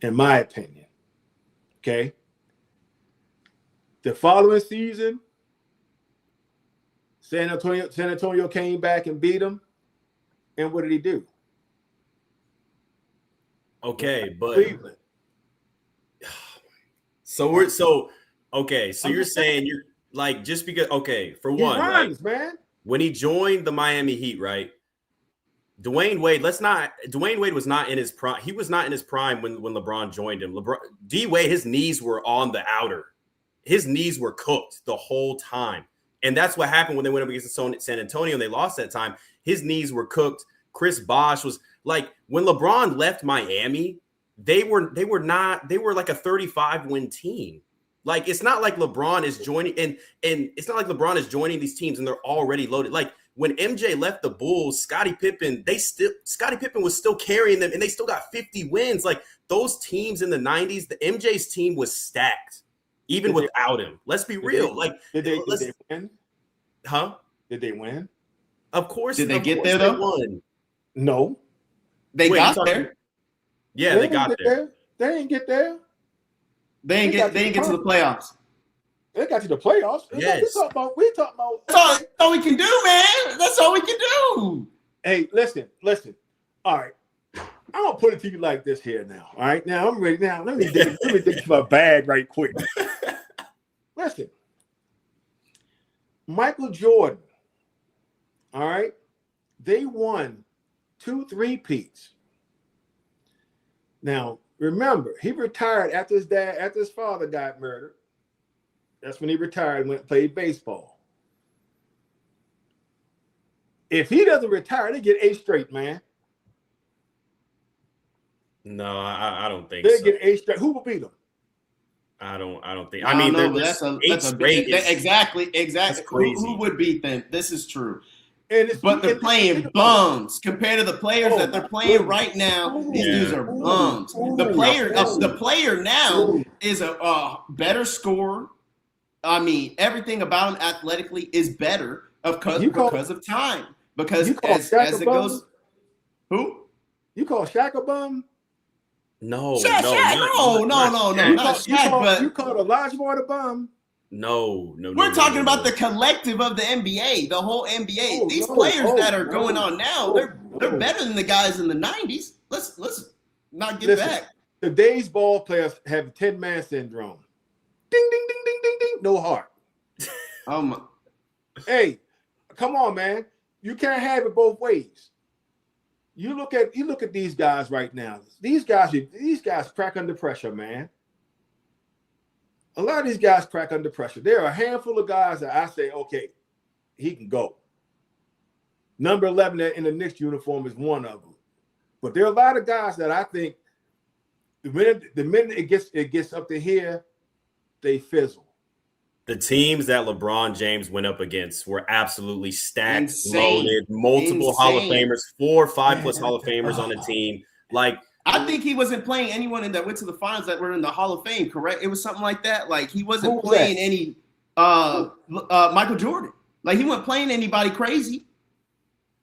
in my opinion. Okay. The following season, San Antonio came back and beat him. And what did he do? Okay, but Cleveland. So you're saying you're like just because for one, rhymes, man. When he joined the Miami Heat, right? Dwayne Wade was not in his prime. He was not in his prime when LeBron joined him. D Wade, his knees were on the outer. His knees were cooked the whole time. And that's what happened when they went up against San Antonio and they lost that time. His knees were cooked. Chris Bosh was like, when LeBron left Miami, they were like a 35-win team. Like, it's not like LeBron is joining and it's not like LeBron is joining these teams and they're already loaded. Like when MJ left the Bulls, Scottie Pippen was still carrying them and they still got 50 wins. Like those teams in the 90s, the MJ's team was stacked even without him. Let's be real. Did they win? Huh? Did they win? Of course. Did they get there though? Won. No. They got there. Yeah, they got there. They didn't get there. They didn't get to the playoffs. They got to the playoffs. Yes. We talking about. That's all we can do, man. That's all we can do. Hey, listen. All right. I'm gonna put it to you like this here now. All right. Now I'm ready. Now let me dig to my bag right quick. Listen. Michael Jordan. All right. They won 2 3-peats. Now, remember, he retired after his father got murdered. That's when he retired and went and played baseball. If he doesn't retire, they get 8 straight, man. No, I don't think they so. Get 8 straight. Who will beat them? I don't think. I mean, that's a big exactly. That's crazy. Who would beat them? This is true. But they're playing bums compared to the players that they're playing right now. These dudes are bums. The player now is a better scorer. I mean, everything about him athletically is better because of time. Because as it goes, who? You call Shaq a bum? No, Shaq, no, not Shaq. You call Olajuwon a bum? No. We're talking about the collective of the NBA, the whole NBA. These players that are going on now, they're better than the guys in the 90s. Let's not get back. Today's ball players have 10-man syndrome. Ding, ding, ding, ding, ding, ding. No heart. Hey, come on, man. You can't have it both ways. You look at these guys right now. These guys crack under pressure, man. A lot of these guys crack under pressure. There are a handful of guys that I say, okay, he can go. Number 11 in the Knicks uniform is one of them. But there are a lot of guys that I think the minute it gets up to here, they fizzle. The teams that LeBron James went up against were absolutely stacked, loaded, multiple Hall of Famers, 4 or 5+ Hall of Famers on the team. Like, I think he wasn't playing anyone that went to the finals that were in the Hall of Fame, correct? It was something like that. Like he wasn't playing any Michael Jordan. Like he wasn't playing anybody crazy.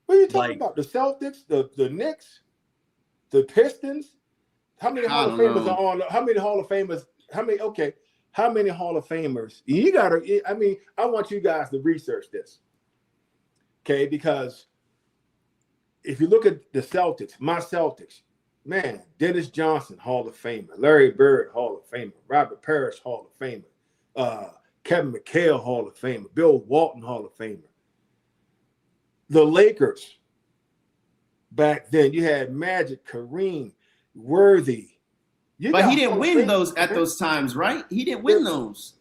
What are you talking about? The Celtics, the Knicks, the Pistons? How many Hall of Famers are on? How many Hall of Famers? How many Hall of Famers? I want you guys to research this. Okay, because if you look at the Celtics, my Celtics, man, Dennis Johnson, Hall of Famer. Larry Bird, Hall of Famer. Robert Parrish, Hall of Famer. Kevin McHale, Hall of Famer. Bill Walton, Hall of Famer. The Lakers, back then, you had Magic, Kareem, Worthy. But he didn't win those at those times, right? He didn't win those.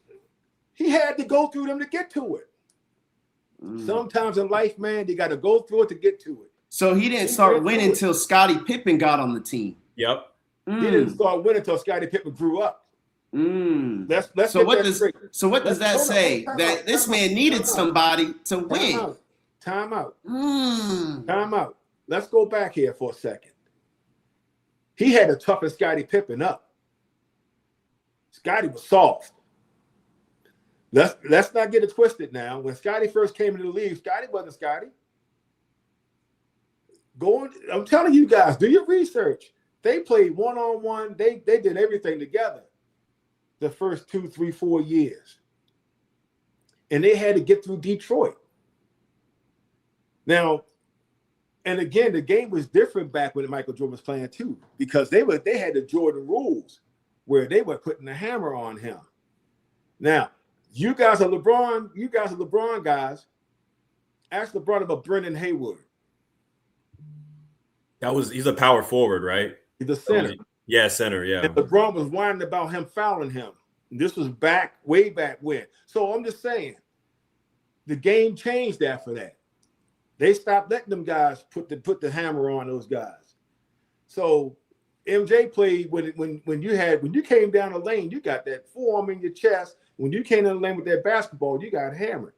He had to go through them to get to it. Sometimes in life, man, you got to go through it to get to it. So he didn't start winning until Scottie Pippen got on the team. Yep. He didn't start winning until Scottie Pippen grew up. Let's so what does that say? That this man needed somebody to win. Time out. Let's go back here for a second. He had to toughen Scottie Pippen up. Scottie was soft. Let's not get it twisted now. When Scottie first came into the league, Scottie wasn't Scottie. I'm telling you guys, do your research. They played one-on-one. They did everything together the first 2, 3, 4 years. And they had to get through Detroit. Now, and again, the game was different back when Michael Jordan was playing too, because they had the Jordan rules where they were putting the hammer on him. Now, you guys are LeBron guys. Ask LeBron about Brendan Haywood. He's a power forward, right? He's a center. Yeah, center, yeah. And LeBron was whining about him fouling him. This was way back when. So I'm just saying, the game changed after that. They stopped letting them guys put the hammer on those guys. So MJ played when you came down the lane, you got that forearm in your chest. When you came in the lane with that basketball, you got hammered.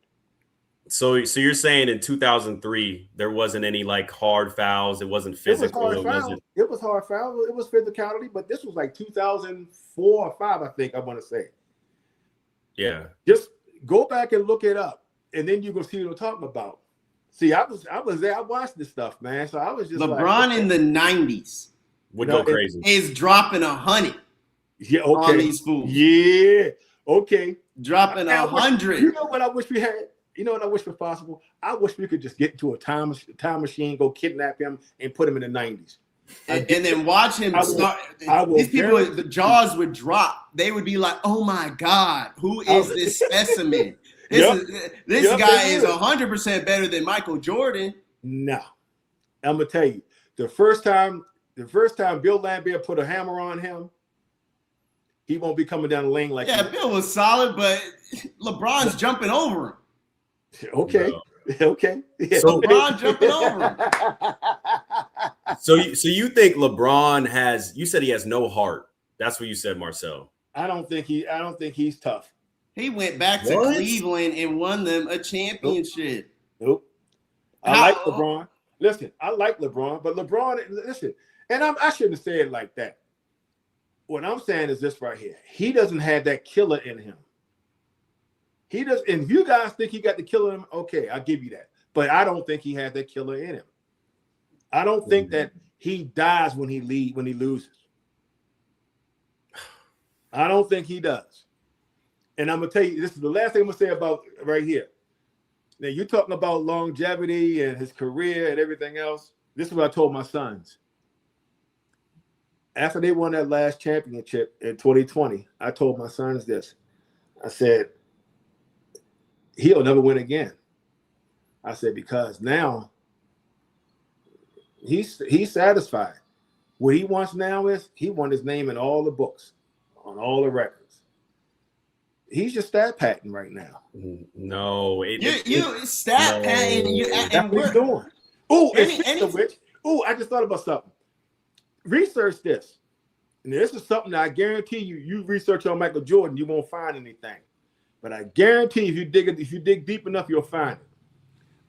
So you're saying in 2003 there wasn't any like hard fouls, it wasn't physical. It was hard foul. It was physicality, but this was like 2004 or 5, I think I want to say. Yeah. Just go back and look it up, and then you're gonna see what I'm talking about. See, I was there. I watched this stuff, man. So I was just LeBron in the 90s would go crazy. Is dropping 100. Yeah, okay. On these fools. Yeah, okay. Dropping 100. You know what I wish we had? You know what I wish was possible? I wish we could just get into a time machine, go kidnap him, and put him in the 90s. And then watch him start. These people, the jaws would drop. They would be like, "Oh my God, who is this specimen? This guy is 100% better than Michael Jordan." No, I'm gonna tell you, the first time Bill Laimbeer put a hammer on him, he won't be coming down the lane like that. Bill was solid, but LeBron's jumping over him. Okay. No. Okay. Yeah. So LeBron jumping over him. So you think LeBron has? You said he has no heart. That's what you said, Marsell. I don't think he's tough. He went back to Cleveland and won them a championship. Nope. I like LeBron. Listen, I like LeBron, but listen, and I shouldn't say it like that. What I'm saying is this right here. He doesn't have that killer in him. He does, and if you guys think he got the killer in him, okay, I'll give you that. But I don't think he has that killer in him. I don't think that he dies when he loses. I don't think he does. And I'm gonna tell you, this is the last thing I'm gonna say about right here. Now you're talking about longevity and his career and everything else. This is what I told my sons. After they won that last championship in 2020, I told my sons this. I said, he'll never win again. I said, because now he's satisfied. What he wants now is he wants his name in all the books, on all the records. He's just stat patting right now. No, you stat patting. That's what he's doing. Oh, I just thought about something. Research this. And this is something that I guarantee you research on Michael Jordan, you won't find anything. But I guarantee if you dig deep enough, you'll find it.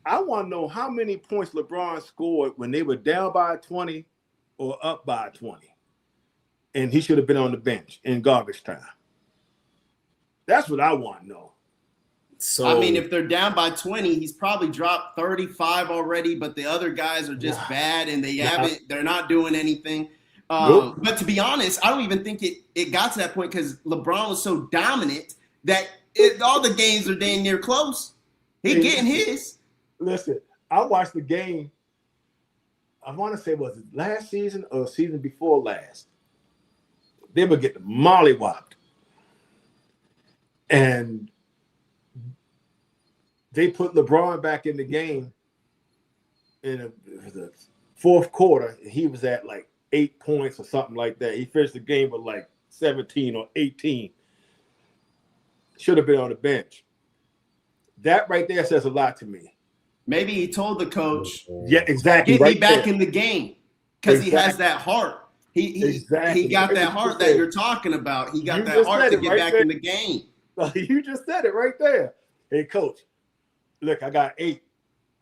I want to know how many points LeBron scored when they were down by 20 or up by 20. And he should have been on the bench in garbage time. That's what I want to know. So I mean, if they're down by 20, he's probably dropped 35 already, but the other guys are just bad and they're not doing anything. Nope. But to be honest, I don't even think it got to that point because LeBron was so dominant that all the games are dang near close. He getting his. Listen, I watched the game I want to say, was it last season or season before last? They were getting mollywopped. And they put LeBron back in the game in the fourth quarter. He was at like 8 points or something like that. He finished the game with like 17 or 18. Should have been on the bench. That right there says a lot to me. Maybe he told the coach, yeah, exactly. Get me back in the game, because he has that heart. He got that heart that you're talking about. He got that heart to get back in the game. You just said it right there. Hey, coach, look, I got 8.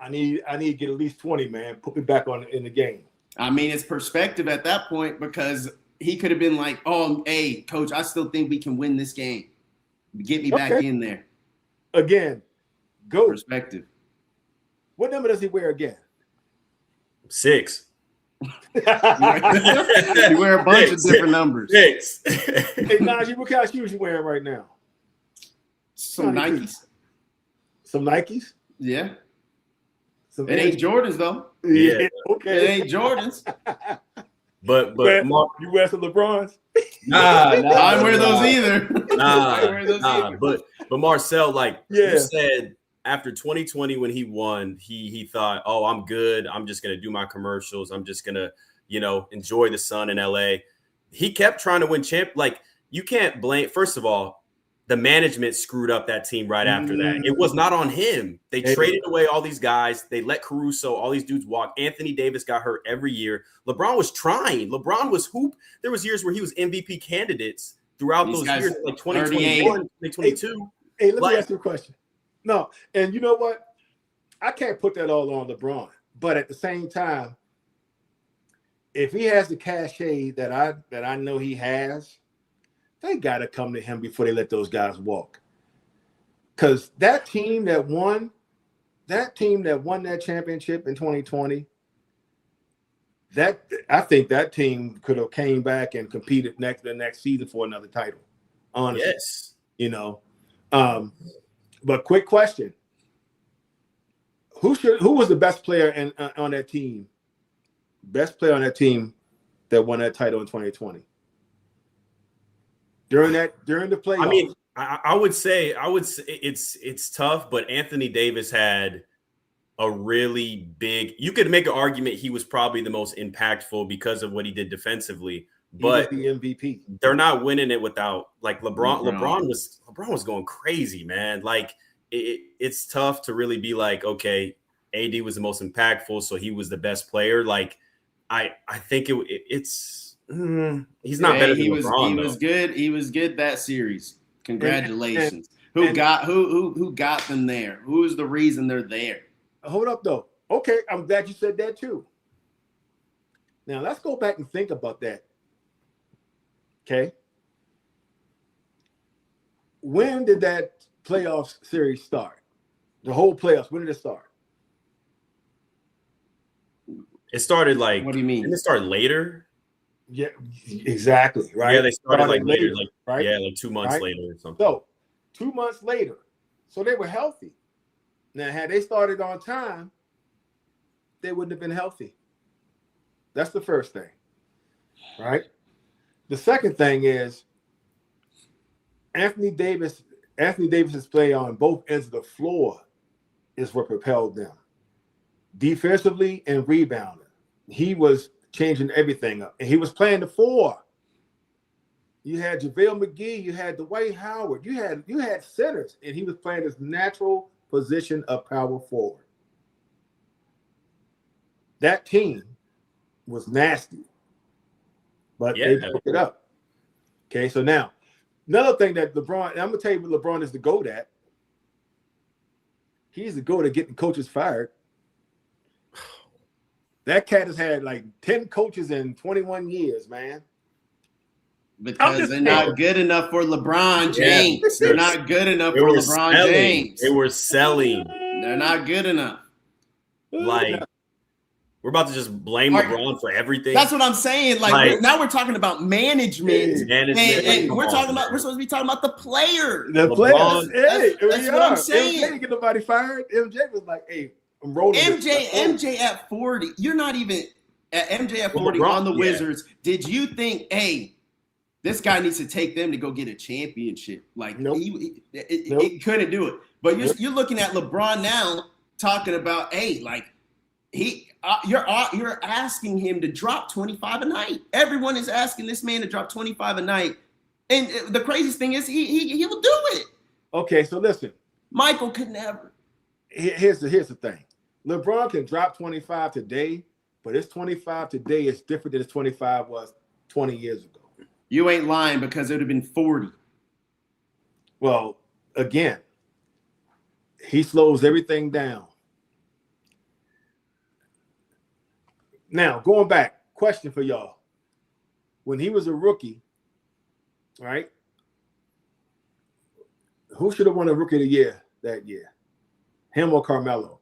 I need to get at least 20, man. Put me back in the game. I mean, it's perspective at that point, because he could have been like, "Oh, hey, coach, I still think we can win this game. Get me back in there." Again, go perspective. What number does he wear again? 6. You wear a bunch of different numbers. 6. Hey, Najee, what kind of shoes you wearing right now? Some Nikes. Some Nikes? Yeah. It ain't Jordans though. Yeah. Okay. It ain't Jordans. But you wear some LeBrons? Nah, I don't wear those either. Nah. But Marsell, like you said, after 2020 when he won, he thought, "Oh, I'm good. I'm just gonna do my commercials. I'm just gonna, enjoy the sun in LA." He kept trying to win champ. Like, you can't blame. First of all, the management screwed up that team right after that. It was not on him. They traded away all these guys. They let Caruso, all these dudes walk. Anthony Davis got hurt every year. LeBron was trying. LeBron was hoop. There was years where he was MVP candidates throughout those years, like 2021, 2022. Hey, let me ask you a question. No, and you know what? I can't put that all on LeBron. But at the same time, if he has the cachet that I know he has, they got to come to him before they let those guys walk. Because that team that won that championship in 2020, I think that team could have came back and competed the next season for another title. Honestly, yes. But quick question: Who was the best player on that team? Best player on that team that won that title in 2020? During the playoffs. I mean, I would say it's tough, but Anthony Davis had a really big. You could make an argument he was probably the most impactful because of what he did defensively. But he was the MVP. They're not winning it without like LeBron. LeBron was going crazy, man. Like it's tough to really be like, okay, AD was the most impactful, so he was the best player. Like I think it's he's not better than LeBron. He was good. He was good that series. Congratulations. Who got them there? Who's the reason they're there? Hold up though. Okay, I'm glad you said that too. Now let's go back and think about that. Okay. When did that playoff series start? The whole playoffs, when did it start? It started like, what do you mean? Didn't it start later? Yeah, exactly. Right. Yeah, they started like later, right? Yeah, like 2 months later or something. So 2 months later. So they were healthy. Now, had they started on time, they wouldn't have been healthy. That's the first thing. Right? The second thing is Anthony Davis's play on both ends of the floor is what propelled them. Defensively and rebounding. He was changing everything up. And he was playing the 4. You had JaVale McGee, you had Dwight Howard, you had centers, and he was playing his natural position of power forward. That team was nasty. But they broke it up. Okay, so now another thing that LeBron, and I'm gonna tell you what LeBron is the GOAT at. He's the GOAT at getting coaches fired. That cat has had like 10 coaches in 21 years, man. Because they're not good enough for LeBron James. They're not good enough for LeBron James. They were selling. They're not good enough. Like, we're about to just blame LeBron for everything. That's what I'm saying. Like now we're talking about management. And we're supposed to be talking about the player. The players. That's what I'm saying. MJ didn't get nobody fired. MJ was like, hey, I'm rolling. MJ at 40. You're not even MJ at 40 on the Wizards, did you think, hey, this guy needs to take them to go get a championship? Like, nope. He couldn't do it. But you're looking at LeBron now talking about, hey, like, you're asking him to drop 25 a night. Everyone is asking this man to drop 25 a night. And the craziest thing is he will do it. Okay, so listen. Michael could never. Here's the thing. LeBron can drop 25 today, but his 25 today is different than his 25 was 20 years ago. You ain't lying, because it would have been 40. Well, again, he slows everything down. Now, going back, question for y'all. When he was a rookie, right? Who should have won a Rookie of the Year that year? Him or Carmelo?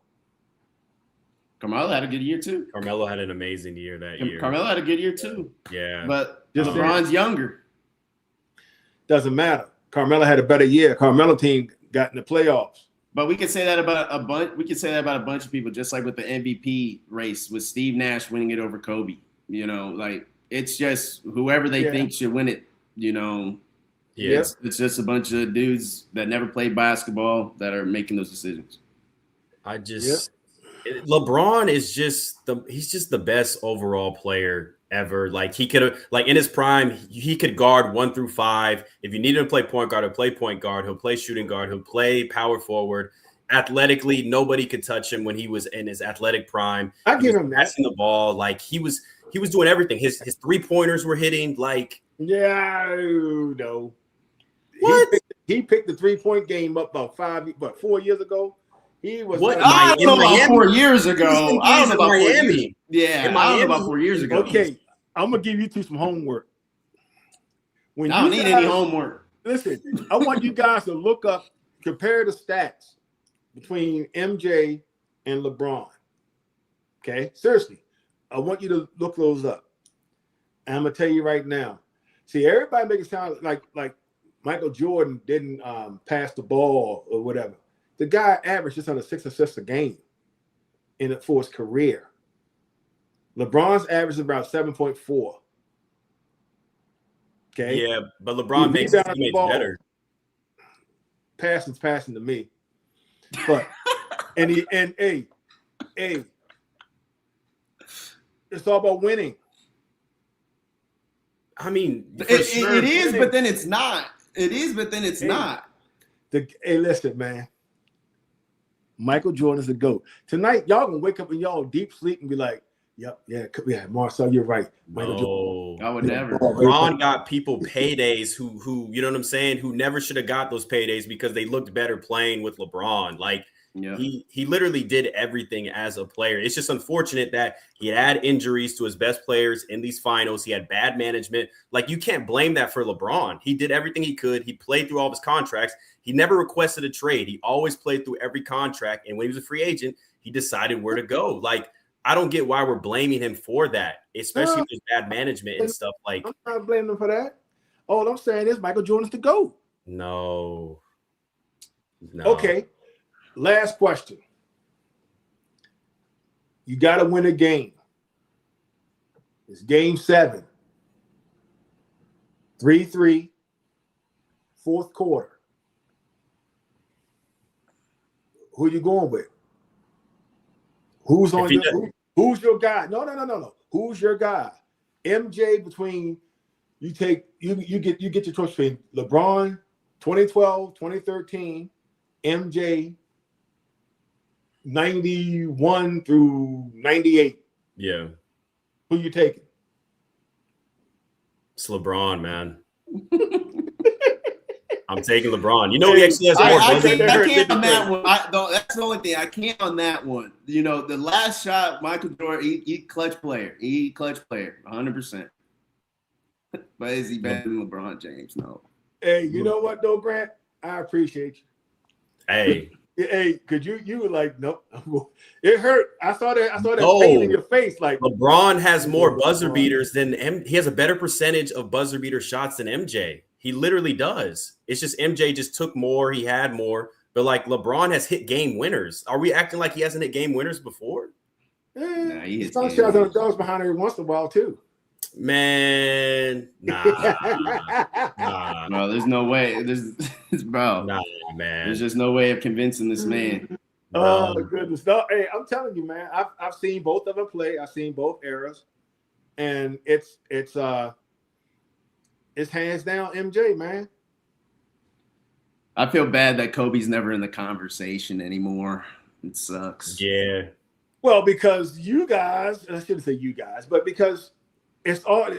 Carmelo had a good year too. Carmelo had an amazing year that year. Carmelo had a good year too. Yeah. But LeBron's younger. Doesn't matter. Carmelo had a better year. Carmelo team got in the playoffs. But we could say that about a bunch. We could say that about a bunch of people, just like with the MVP race with Steve Nash winning it over Kobe. You know, like it's just whoever they think should win it. You know, it's just a bunch of dudes that never played basketball that are making those decisions. LeBron is he's just the best overall player ever. Like he could have, like in his prime, he could guard 1 through 5. If you need him to play point guard, he'll play point guard. He'll play shooting guard. He'll play power forward. Athletically, nobody could touch him when he was in his athletic prime. I give him passing the ball. Like he was doing everything. His 3-pointers were hitting. Like no. What? He picked the 3-point game up about 4 years ago. He was I don't know about 4 years ago. I don't know about Miami. Yeah, I don't know about 4 years ago. Okay, I'm gonna give you two some homework. I don't need any homework. Listen, I want you guys to look up, compare the stats between MJ and LeBron. Okay, seriously, I want you to look those up. And I'm gonna tell you right now. See, everybody make it sound like Michael Jordan didn't pass the ball or whatever. The guy averaged just under 6 assists a game for his career. LeBron's average is about 7.4. Okay. Yeah, but LeBron makes his teammates better. Passing's passing to me. But hey, it's all about winning. I mean, it is, but then it's not. It is, but then it's not. Hey, listen, man. Michael Jordan is the GOAT. Tonight, y'all gonna wake up in y'all deep sleep and be like, yep, Marsell, you're right. Michael Jordan. I would never. LeBron got people paydays who you know what I'm saying, who never should have got those paydays because they looked better playing with LeBron. Like he literally did everything as a player. It's just unfortunate that he had injuries to his best players in these finals. He had bad management. Like you can't blame that for LeBron. He did everything he could. He played through all of his contracts. He never requested a trade. He always played through every contract. And when he was a free agent, he decided where to go. Like, I don't get why we're blaming him for that, especially with bad management and stuff. Like, I'm not blaming him for that. All I'm saying is Michael Jordan's the GOAT. No. Okay. Last question. You got to win a game. It's game 7. 3-3, fourth quarter. Who are you going with? Who's your guy? No. Who's your guy? MJ between you get your choice between LeBron 2012, 2013, MJ 91 through 98. Yeah. Who you taking? It's LeBron, man. I'm taking LeBron. You know, he actually has more. I can't on that one. That's the only thing. I can't on that one. You know, the last shot, Michael Jordan, he clutch player. 100%. But is he better than LeBron James? No. Hey, you know what, though, Grant? I appreciate you. Hey. Hey, could you were like, nope. It hurt. I saw that pain in your face. Like LeBron has more buzzer beaters than he has a better percentage of buzzer beater shots than MJ. He literally does. It's just MJ just took more. He had more. But like LeBron has hit game winners. Are we acting like he hasn't hit game winners before? Nah, he hits some game shots on the winners. dogs behind every once in a while too. Man, nah. Bro, there's no way. Bro. Nah, man. There's just no way of convincing this man. Oh goodness! No, hey, I'm telling you, man. I've seen both of them play. I've seen both eras, and it's hands down MJ, man. I feel bad that Kobe's never in the conversation anymore. It sucks. Yeah. Well, because you guys, I shouldn't say you guys, but because it's all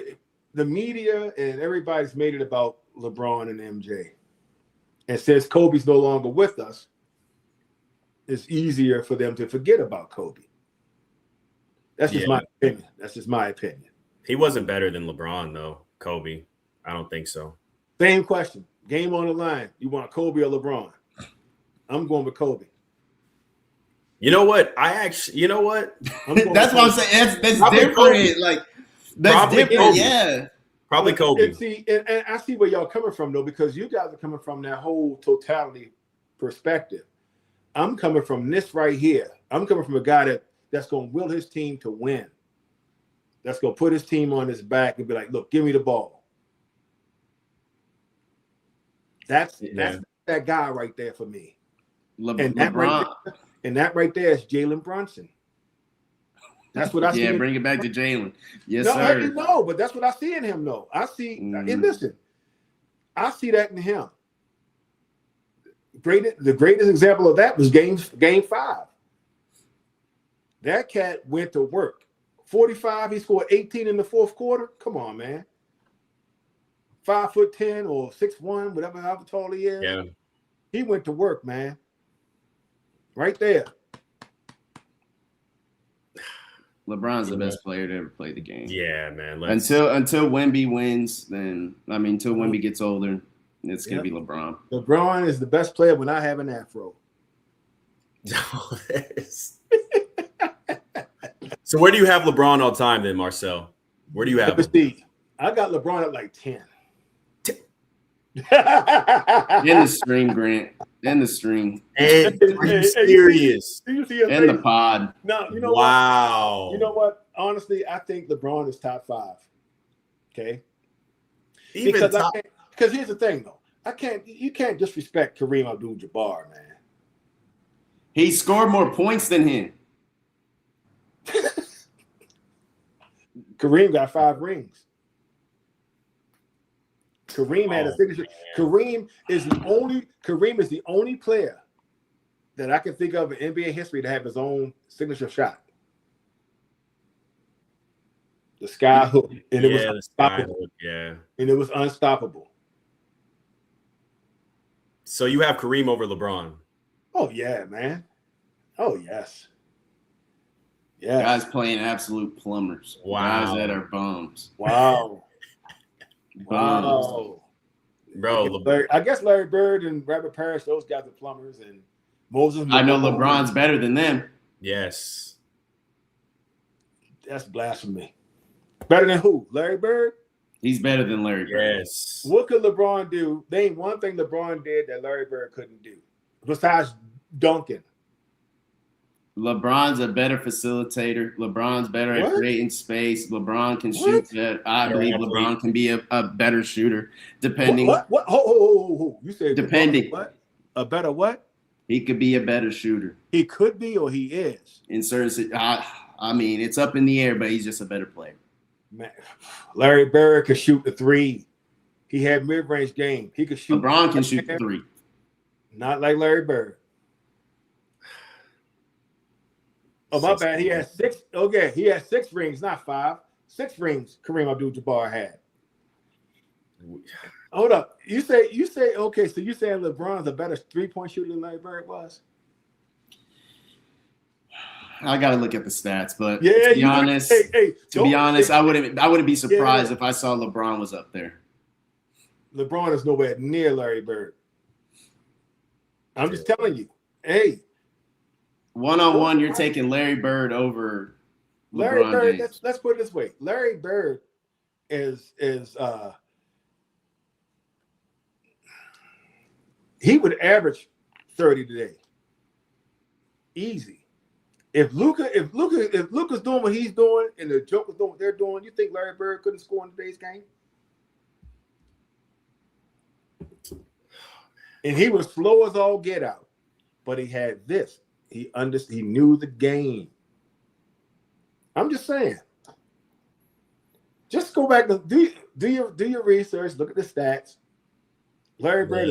the media and everybody's made it about LeBron and MJ, and since Kobe's no longer with us, it's easier for them to forget about Kobe. That's just my opinion. That's just my opinion. He wasn't better than LeBron, though, Kobe. I don't think so. Same question. Game on the line. You want Kobe or LeBron? I'm going with Kobe. You know what? You know what? That's what I'm saying. That's different. Kobe. Like, that's probably different. Kobe. Yeah. Probably Kobe. And I see where y'all coming from, though, because you guys are coming from that whole totality perspective. I'm coming from this right here. I'm coming from a guy that's going to will his team to win. That's going to put his team on his back and be like, look, give me the ball. That's that guy right there for me. And that right there is Jalen Brunson. That's what I see. Yeah, bring it back to Jalen. Yes, no, sir. No, but that's what I see in him, though. I see, and listen, I see that in him. The greatest example of that was game 5. That cat went to work. 45, he scored 18 in the fourth quarter. Come on, man. 5'10" or 6'1", whatever how tall he is. Yeah. He went to work, man. Right there. LeBron's the best player to ever play the game. Yeah, man. Until Wemby wins, then until Wemby gets older, it's gonna be LeBron. LeBron is the best player when I have an afro. So where do you have LeBron all time then, Marsell? Where do you have him? I got LeBron at like 10. In the stream, Grant. In the stream. And are you serious? In the pod. No, you know wow. What? You know what? Honestly, I think LeBron is top 5. Okay. Because here's the thing, though. You can't disrespect Kareem Abdul-Jabbar, man. He scored more points than him. Kareem got 5 rings. Kareem had a signature. Kareem is the only player that I can think of in NBA history to have his own signature shot. The sky hook. And it was unstoppable. And it was unstoppable. So you have Kareem over LeBron. Oh, yeah, man. Oh, yes. Yeah. Guys playing absolute plumbers. Wow. Guys that are bums. Wow. Wow. Bro, I guess Larry Bird and Robert Parrish, those guys are plumbers, and Moses. I know LeBron's better than them. Yes. That's blasphemy. Better than who? Larry Bird? He's better than Larry Bird. Yes. What could LeBron do? There ain't one thing LeBron did that Larry Bird couldn't do, besides dunking. LeBron's a better facilitator. LeBron's better at creating space. LeBron can shoot. I believe LeBron can be a better shooter, depending. What? Oh, you said depending. What? A better what? He could be a better shooter. He could be, or he is. In certain, I mean, it's up in the air, but he's just a better player. Man, Larry Bird could shoot the 3. He had mid-range game. He could shoot. LeBron can shoot the 3. Not like Larry Bird. Oh, my bad. He had 6. Okay, he had 6 rings, not 5. 6 rings Kareem Abdul-Jabbar had. Hold up. You say okay, so you saying LeBron's a better 3-point shooter than Larry Bird was? I got to look at the stats, but to be honest, I wouldn't be surprised if I saw LeBron was up there. LeBron is nowhere near Larry Bird. I'm just telling you. Hey, one-on-one, you're taking Larry Bird over Larry LeBron Bird. James. Let's put it this way: Larry Bird is he would average 30 today, easy. If Luka's doing what he's doing and the Joker's doing what they're doing, you think Larry Bird couldn't score in today's game? And he was slow as all get out, but he had this. He knew the game. I'm just saying. Just go back and do your research. Look at the stats. Larry Bird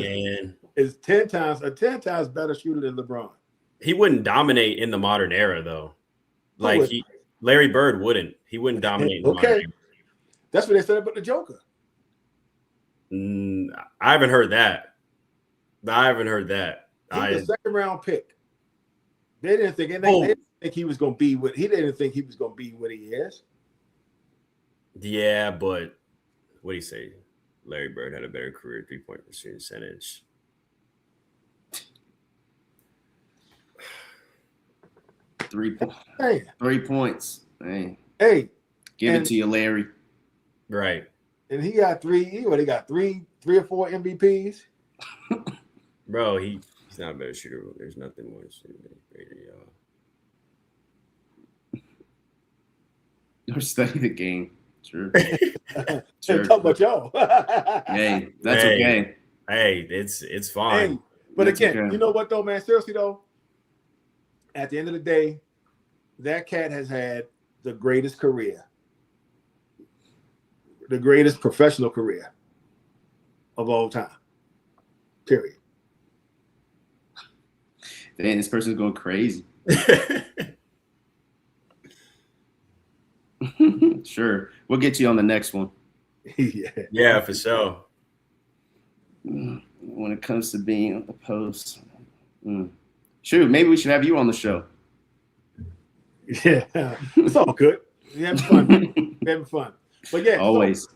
is 10 times better shooter than LeBron. He wouldn't dominate in the modern era, though. Like Larry Bird wouldn't. He wouldn't dominate in the modern era. That's what they said about the Joker. I haven't heard that. He's a second round pick. They didn't think he was going to be what he is. Yeah, but what do you say? Larry Bird had a better career 3-point percentage. Three points. Hey, give it to you, Larry. Right. And he got three or four MVPs. Bro, he's not a better shooter. There's nothing more greater, y'all. Or study the game. Sure. Talk about y'all. Hey, that's okay. Hey, it's fine. Hey, but again, you know what though, man? Seriously though, at the end of the day, that cat has had the greatest career, the greatest professional career of all time. Period. Damn, this person's going crazy. Sure. We'll get you on the next one. Yeah, for sure. When it comes to being on the post. Shoot, maybe we should have you on the show. Yeah, it's all good. We're having fun. But yeah, always.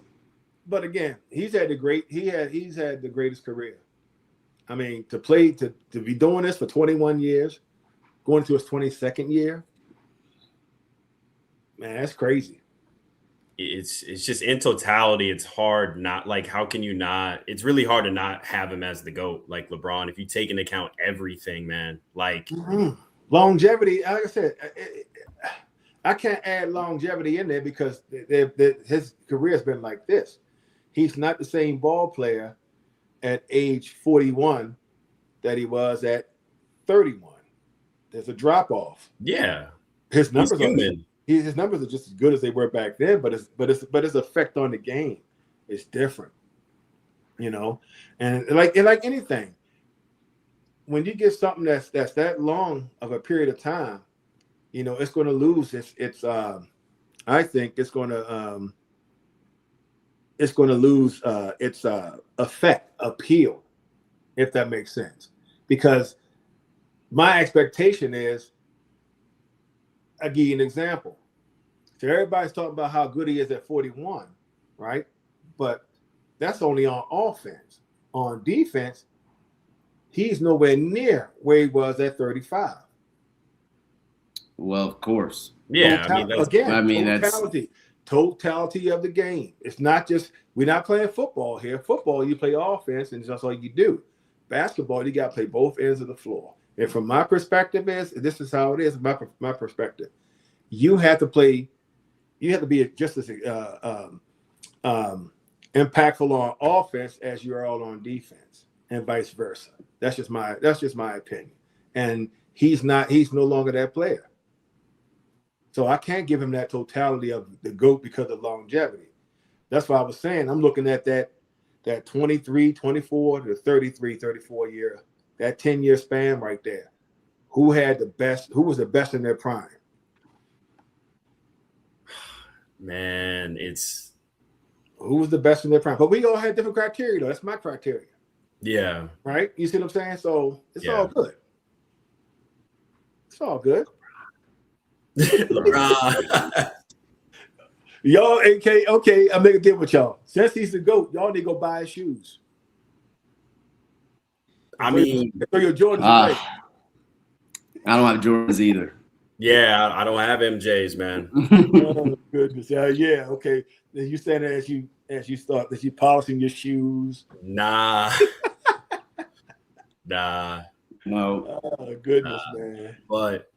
But again, he's had the greatest career. I mean, to be doing this for 21 years, going to his 22nd year, man, that's crazy. It's just in totality, it's hard not like how can you not? It's really hard to not have him as the GOAT, like LeBron. If you take into account everything, man, like longevity. Like I said, I can't add longevity in there because his career has been like this. He's not the same ball player at age 41 that he was at 31. There's a drop off. Yeah, his numbers are just as good as they were back then, but his effect on the game is different, you know. And like anything, when you get something that's that long of a period of time, you know, it's going to lose its I think it's going to lose its appeal, if that makes sense. Because my expectation is, I'll give you an example. So everybody's talking about how good he is at 41, right? But that's only on offense. On defense, he's nowhere near where he was at 35. Well, of course. Yeah, totality of the game. It's not just, we're not playing football here. Football, you play offense, and that's all you do. Basketball, you got to play both ends of the floor. And from my perspective, this is how it is. My perspective, you have to be just as impactful on offense as you are on defense, and vice versa. That's just my opinion. And he's no longer that player. So I can't give him that totality of the GOAT because of longevity. That's why I was saying I'm looking at that 23, 24 to 33, 34 year, that 10-year span right there. Who was the best in their prime? Man, who was the best in their prime? But we all had different criteria, though. That's my criteria. Yeah. Right? You see what I'm saying? So it's all good. It's all good. LeBron. Y'all, okay, I'll make a deal with y'all. Since he's the GOAT, y'all need to go buy his shoes. I mean, throw your Jordans away. I don't have Jordans either. Yeah, I don't have MJs, man. Oh goodness, yeah, okay. Then you stand there as you start that you polishing your shoes. Nah. No. Oh goodness, man. But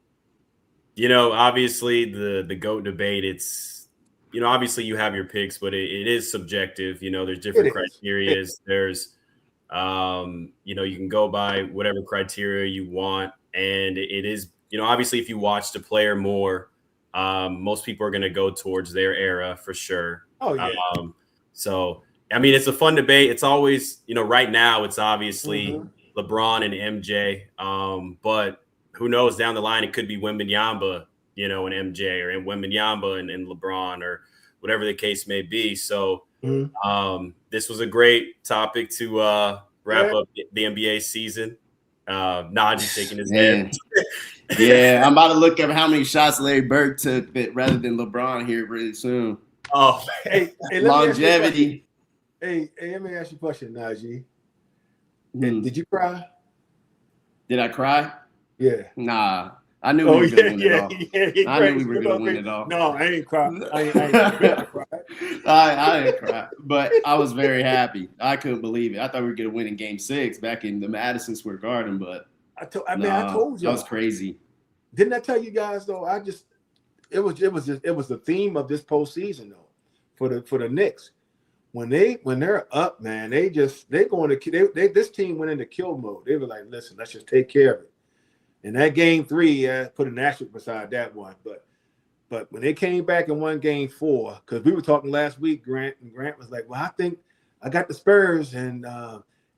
Obviously the GOAT debate, it's, obviously you have your picks, but it is subjective. There's different criteria. There's, you can go by whatever criteria you want. And it is, obviously if you watch the player more, most people are going to go towards their era for sure. Oh, yeah. So, I mean, it's a fun debate. It's always, right now it's obviously LeBron and MJ. But who knows down the line, it could be Wembanyama, and MJ, or Wembanyama and LeBron, or whatever the case may be. So this was a great topic to wrap up the NBA season. Najee taking his head. Yeah, I'm about to look up how many shots Larry Bird took rather than LeBron here pretty soon. Oh, hey, longevity. Hey, let me ask you a question, Najee. Did you cry? Did I cry? Yeah. Nah. I knew we were going to win it all. I knew we were going to win it all. No, I ain't cry. I ain't cry. I didn't cry, but I was very happy. I couldn't believe it. I thought we were going to win in Game 6 back in the Madison Square Garden, but I told you that was crazy. Didn't I tell you guys though? It was the theme of this postseason though for the Knicks. When they're up, man, this team went into kill mode. They were like, listen, let's just take care of it. And that Game 3, put an asterisk beside that one. But when they came back and won Game 4, because we were talking last week, Grant was like, well, I think I got the Spurs and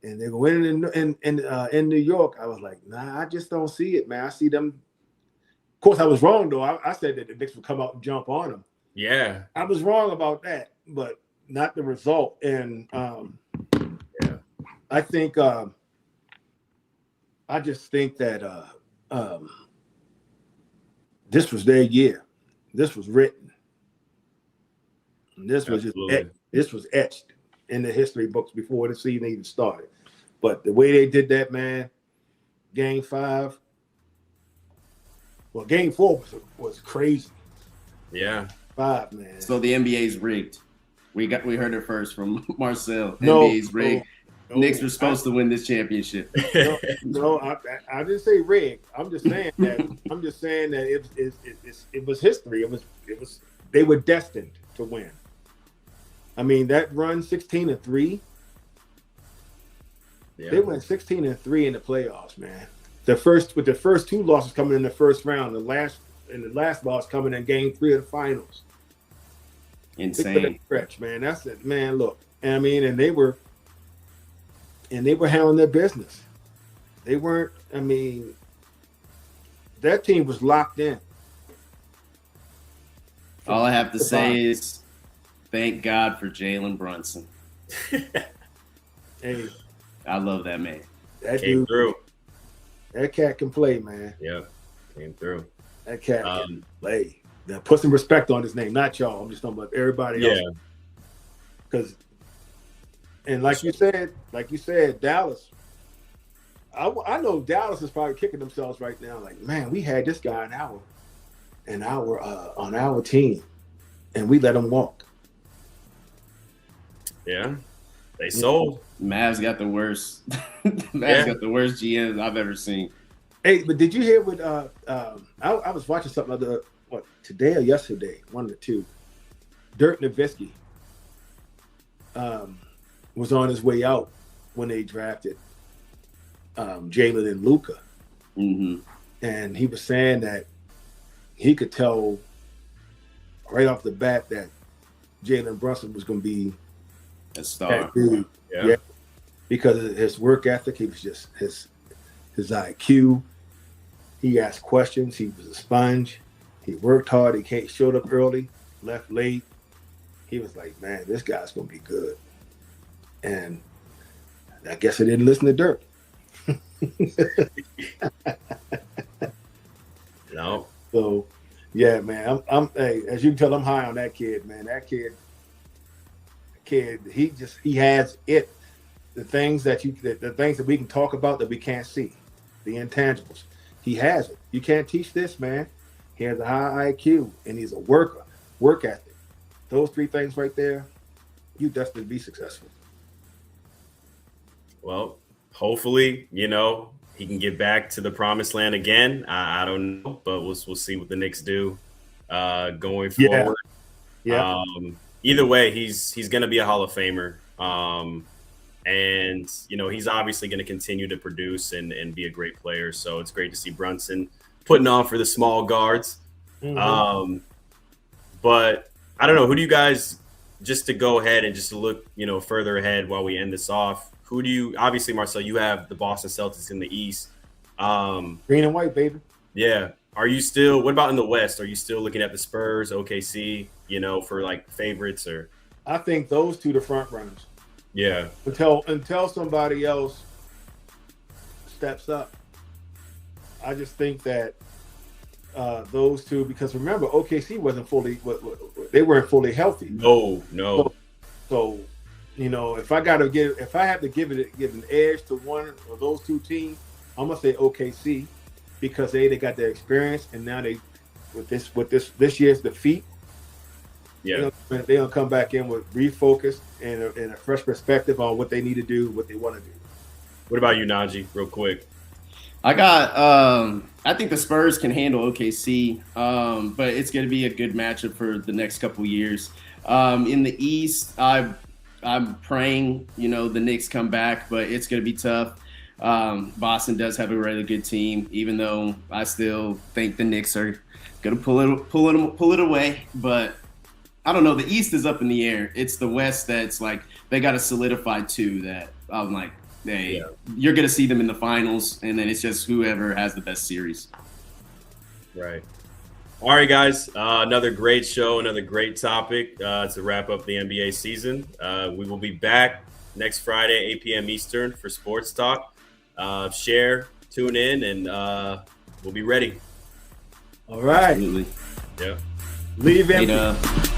they're winning in New York. I was like, nah, I just don't see it, man. I see them. Of course, I was wrong though. I said that the Knicks would come out and jump on them. Yeah, I was wrong about that, but not the result. And I think I just think that this was their year. This was written. And this was etched in the history books before the season even started. But the way they did that, man, Game 5. Well, Game 4 was crazy. Yeah. 5, man. So the NBA's rigged. We heard it first from Marsell. No, NBA's rigged. No, Knicks were supposed to win this championship. No, I didn't say rigged. I'm just saying that it was history. It was they were destined to win. I mean, that run 16-3. Yeah. They went 16-3 in the playoffs, man. The first 2 losses coming in the first round, the last loss coming in Game 3 of the finals. Insane stretch, man. That's it, man. Look, I mean, and they were handling their business. They weren't. I mean, that team was locked in. All I have to say is, thank God for Jalen Brunson. Hey, I love that man. That came through. That cat can play, man. Yeah, came through. That cat can play. Now put some respect on his name, not y'all. I'm just talking about everybody else. Because, and like you said, Dallas. I know Dallas is probably kicking themselves right now. Like, man, we had this guy on our team, and we let him walk. Yeah, they sold. Mavs got the worst. Got the worst GMs I've ever seen. Hey, but did you hear what? I was watching something today or yesterday, one of the two. Dirk Nowitzki was on his way out when they drafted Jalen and Luka, and he was saying that he could tell right off the bat that Jalen Brunson was going to be a star. Yeah, because of his work ethic. He was just his IQ. He asked questions. He was a sponge. He worked hard. He showed up early, left late. He was like, man, this guy's going to be good. And I guess I didn't listen to Dirk. No. So, yeah, man. Hey, as you can tell, I'm high on that kid, man. That kid, he has it. The things that we can talk about that we can't see, the intangibles. He has it. You can't teach this, man. He has a high IQ, and he's a worker, work ethic. Those 3 things right there, you destined to be successful. Well, hopefully, he can get back to the promised land again. I don't know, but we'll see what the Knicks do going forward. Yeah. Either way, he's going to be a Hall of Famer. And, he's obviously going to continue to produce and be a great player. So it's great to see Brunson putting on for the small guards. Mm-hmm. But I don't know. Who do you guys, just to go ahead and just to look, further ahead while we end this off, who do you, obviously, Marsell, you have the Boston Celtics in the East. Green and white, baby. Yeah. Are you still, what about in the West? Are you still looking at the Spurs, OKC, for like favorites or? I think those two the front runners. Yeah. Until somebody else steps up. I just think that those two, because remember, OKC wasn't fully, they weren't fully healthy. No. So if I have to give an edge to one of those two teams, I'm gonna say OKC, because they got their experience, and now they with this year's defeat, they're gonna come back in with refocus and a fresh perspective on what they need to do, what they want to do. What about you, Najee? Real quick. I think the Spurs can handle OKC, but it's going to be a good matchup for the next couple years. In the East, I'm praying, the Knicks come back, but it's going to be tough. Boston does have a really good team, even though I still think the Knicks are going to pull it away. But I don't know. The East is up in the air. It's the West that's like they got to solidify too. That I'm like, you're going to see them in the finals, and then it's just whoever has the best series. Right. All right, guys. Another great show, another great topic to wrap up the NBA season. We will be back next Friday, 8 p.m. Eastern for Sports Talk. Share, tune in, and we'll be ready. All right. Absolutely. Yeah. Leave empty.